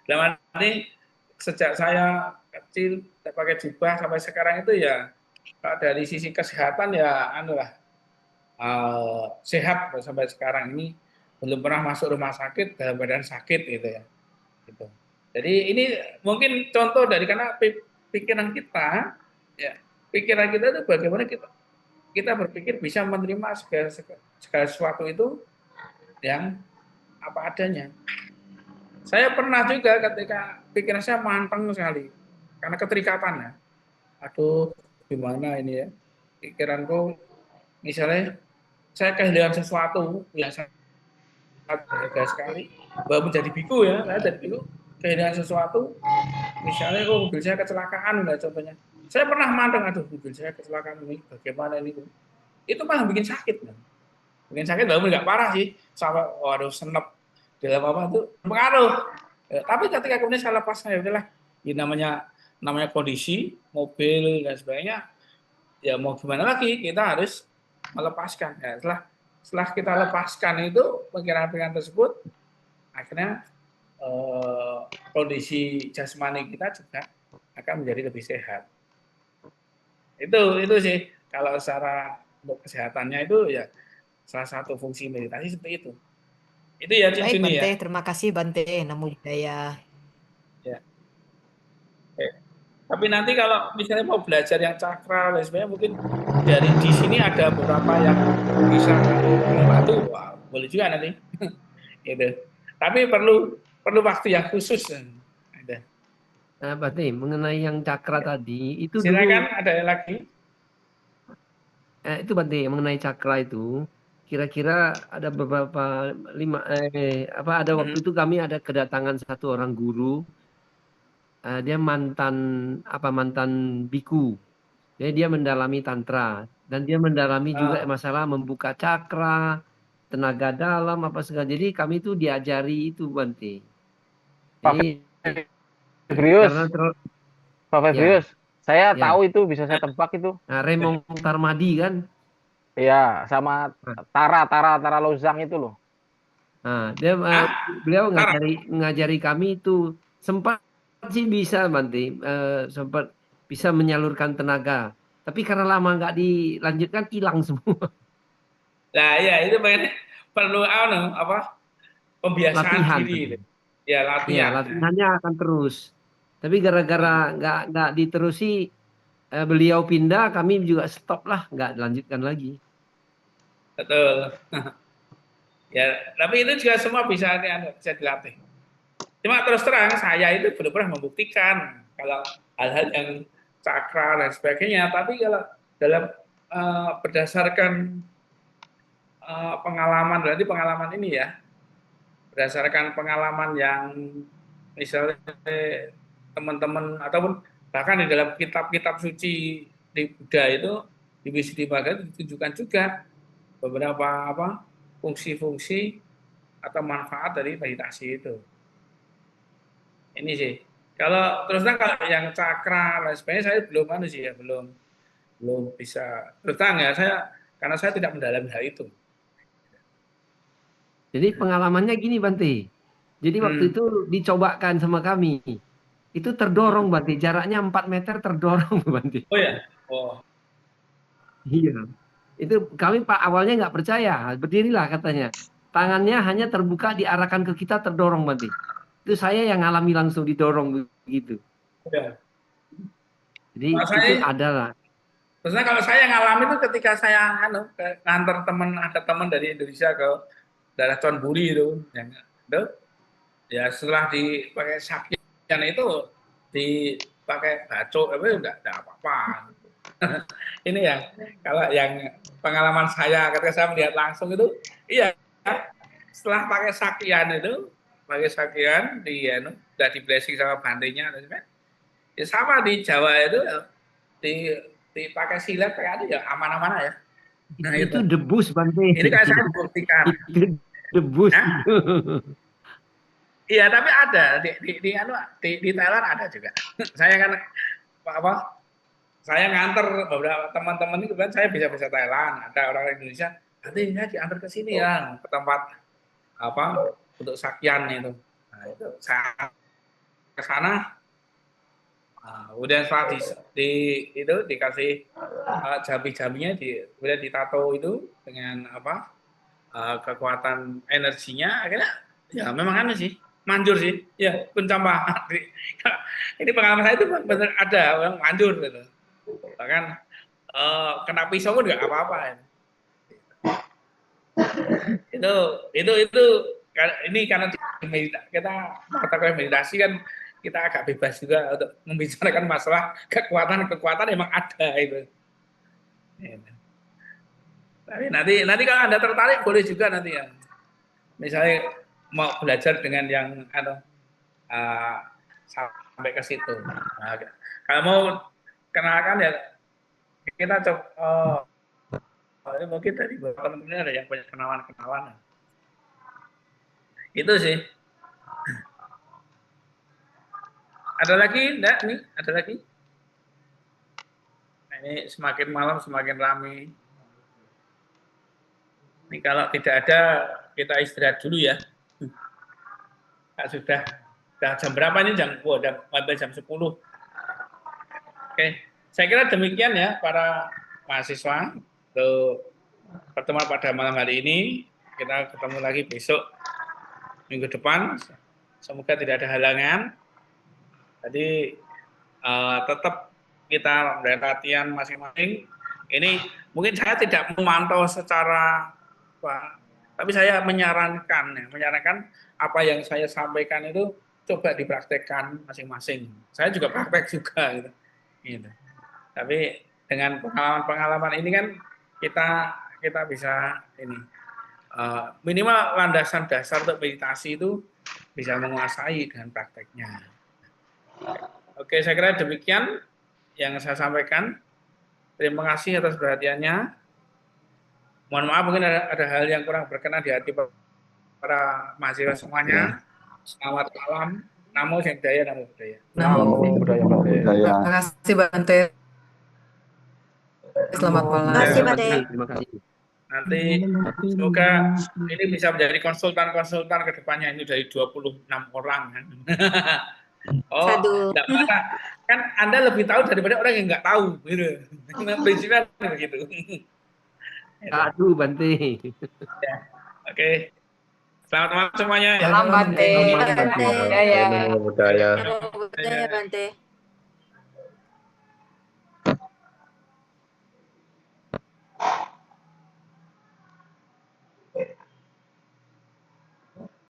S2: Dalam ini sejak saya kecil pakai jubah sampai sekarang itu ya dari sisi kesehatan ya sehat sampai sekarang ini, belum pernah masuk rumah sakit dalam badan sakit gitu ya. Gitu. Jadi ini mungkin contoh dari karena pikiran kita itu bagaimana kita berpikir bisa menerima segala sesuatu itu yang apa adanya. Saya pernah juga ketika pikiran saya manteng sekali karena keterikatannya. Aduh, gimana ini ya? Pikiranku misalnya saya kehilangan sesuatu yang sangat berharga sekali, bahwa menjadi biku ya, saya jadi biku kehilangan sesuatu, misalnya mobil saya kecelakaan lah contohnya. Saya pernah manteng, aduh mobil saya kecelakaan ini, bagaimana ini? Itu malah bikin sakit. Bikin sakit walaupun nggak parah sih, sampai waduh senep dalam apa itu pengaruh. Tapi ketika kemudian saya lepaskan ya udahlah, ini namanya kondisi mobil dan sebagainya. Ya mau gimana lagi, kita harus melepaskan. Ya, setelah kita lepaskan itu pikiran-pikiran tersebut, akhirnya kondisi jasmani kita juga akan menjadi lebih sehat. Itu sih kalau secara untuk kesehatannya itu ya salah satu fungsi meditasi seperti itu. Itu ya di
S8: Baik,
S2: sini
S8: Bante.
S2: ya.
S8: Terima kasih, Bante. Namo Buddhaya.
S2: Ya. Tapi nanti kalau misalnya mau belajar yang cakra dan sebagainya, mungkin dari di sini ada beberapa yang bisa membantu. Wah, boleh juga nanti. Gitu. Tapi perlu waktu yang khusus.
S6: Nah, Bante, mengenai yang cakra tadi itu
S2: Silakan,
S6: dulu
S2: ada yang lagi?
S6: itu Bante mengenai cakra itu. Kira-kira ada beberapa ada waktu itu kami ada kedatangan satu orang guru. Dia mantan biku. Jadi dia mendalami tantra dan dia mendalami juga masalah membuka cakra, tenaga dalam apa segala. Jadi kami itu diajari itu Bante.
S5: Pak
S6: Jadi
S5: Febrius,
S6: karena
S5: Pak
S6: ya,
S5: Febrius, saya
S6: ya.
S5: tahu itu, bisa saya tebak itu.
S6: Nah, Remong Tarmadi kan.
S5: Iya, sama Tara Lozang itu loh.
S6: Nah, beliau ngajari kami itu sempat sih bisa Bante, sempat bisa menyalurkan tenaga. Tapi karena lama nggak dilanjutkan hilang semua.
S2: Nah, ya itu perlu pembiasaan
S6: Latihan.
S2: diri. Ya,
S6: Iya,
S2: latihan.
S6: latihannya akan terus. Tapi gara-gara nggak diterusi, beliau pindah, kami juga stop lah, nggak lanjutkan lagi.
S2: Betul. Ya, tapi itu juga semua bisa dilatih. Cuma terus terang saya itu belum pernah membuktikan kalau hal-hal yang cakra dan sebagainya. Tapi kalau dalam berdasarkan pengalaman, berarti pengalaman ini ya, berdasarkan pengalaman yang misalnya teman-teman ataupun bahkan di dalam kitab-kitab suci di Buddha itu di Visuddhimagga ditunjukkan juga beberapa fungsi-fungsi atau manfaat dari meditasi itu. Ini sih. Kalau terus terang kalau yang cakra dan sebagainya saya belum bisa terus terang ya karena saya tidak mendalami hal itu.
S6: Jadi pengalamannya gini Bante. Jadi waktu itu dicobakan sama kami. Itu terdorong Bante, jaraknya 4 meter terdorong Bante.
S2: Oh ya. Oh.
S6: Iya. Itu kami awalnya nggak percaya. Berdirilah katanya. Tangannya hanya terbuka diarahkan ke kita terdorong Bante. Itu saya yang ngalami langsung didorong begitu.
S2: Ya.
S6: Jadi itu adalah.
S2: Terusnya kalau saya ngalamin itu ketika saya nganter ada teman dari Indonesia ke daerah Chonburi itu, ya setelah dipakai sakyan itu dipakai bacok enggak ada apa-apa. Ini kalau yang pengalaman saya ketika saya melihat langsung itu, iya setelah pakai sakyan udah di blessing sama bandenya, ya sama di Jawa itu dipakai silat kayak ya aman-aman aja.
S6: Nah, itu debus Bante.
S2: Ini kayak saya buktikan.
S6: Itu debus.
S2: Iya, tapi ada di Thailand ada juga. Saya kan saya nganter beberapa teman-teman itu kan saya bisa Thailand, ada orang Indonesia, nanti ya diantar ke sini ya ke tempat untuk sakyan itu. Nah, itu saya ke sana. Kemudian setelah dikasih jambi-jambinya kemudian ditato itu dengan kekuatan energinya, akhirnya ya memang sih manjur sih ya pencambah. Ini pengalaman saya itu benar ada yang manjur gitu, bahkan kena pisau pun nggak apa-apa. Itu ini karena kita mengatakan meditasi kan kita agak bebas juga untuk membicarakan masalah kekuatan emang ada itu. Tapi nanti kalau Anda tertarik boleh juga nanti ya. Misalnya mau belajar dengan yang sampai ke situ. Nah, kalau mau kenalkan ya kita coba mungkin dari teman-teman ada yang punya kenalan. Itu sih. Ada lagi? Enggak, nih, ada lagi? Nah, ini semakin malam semakin ramai. Ini kalau tidak ada, kita istirahat dulu ya. Sudah jam berapa ini? Udah jam 10. Oke, saya kira demikian ya para mahasiswa untuk pertemuan pada malam hari ini. Kita ketemu lagi besok minggu depan. Semoga tidak ada halangan. Jadi tetap kita melakukan latihan masing-masing. Ini mungkin saya tidak memantau secara tapi saya menyarankan apa yang saya sampaikan itu coba dipraktekkan masing-masing. Saya juga praktek juga gitu. Tapi dengan pengalaman-pengalaman ini kan kita bisa ini minimal landasan dasar untuk meditasi itu bisa menguasai dengan prakteknya. Oke, saya kira demikian yang saya sampaikan. Terima kasih atas perhatiannya. Mohon maaf mungkin ada hal yang kurang berkenan di hati para mahasiswa semuanya. Selamat malam. Namo Buddhaya, Namo Buddhaya.
S5: Namo Buddhaya Bante.
S8: Terima kasih Bante. Selamat malam.
S3: Terima kasih, Bante.
S6: Terima kasih.
S2: Nanti semoga ini bisa menjadi konsultan-konsultan ke depannya, ini dari 26 orang. Oh,
S3: Sadu.
S2: enggak apa-apa. Kan Anda lebih tahu daripada orang yang nggak tahu, gitu. Prinsipnya begitu.
S6: Aduh, Bante.
S2: Oke. Selamat malam semuanya.
S8: Salam Bante.
S3: Bante.
S8: Ya, ya.
S7: Namo Buddhaya.
S3: Namo Buddhaya, Bante.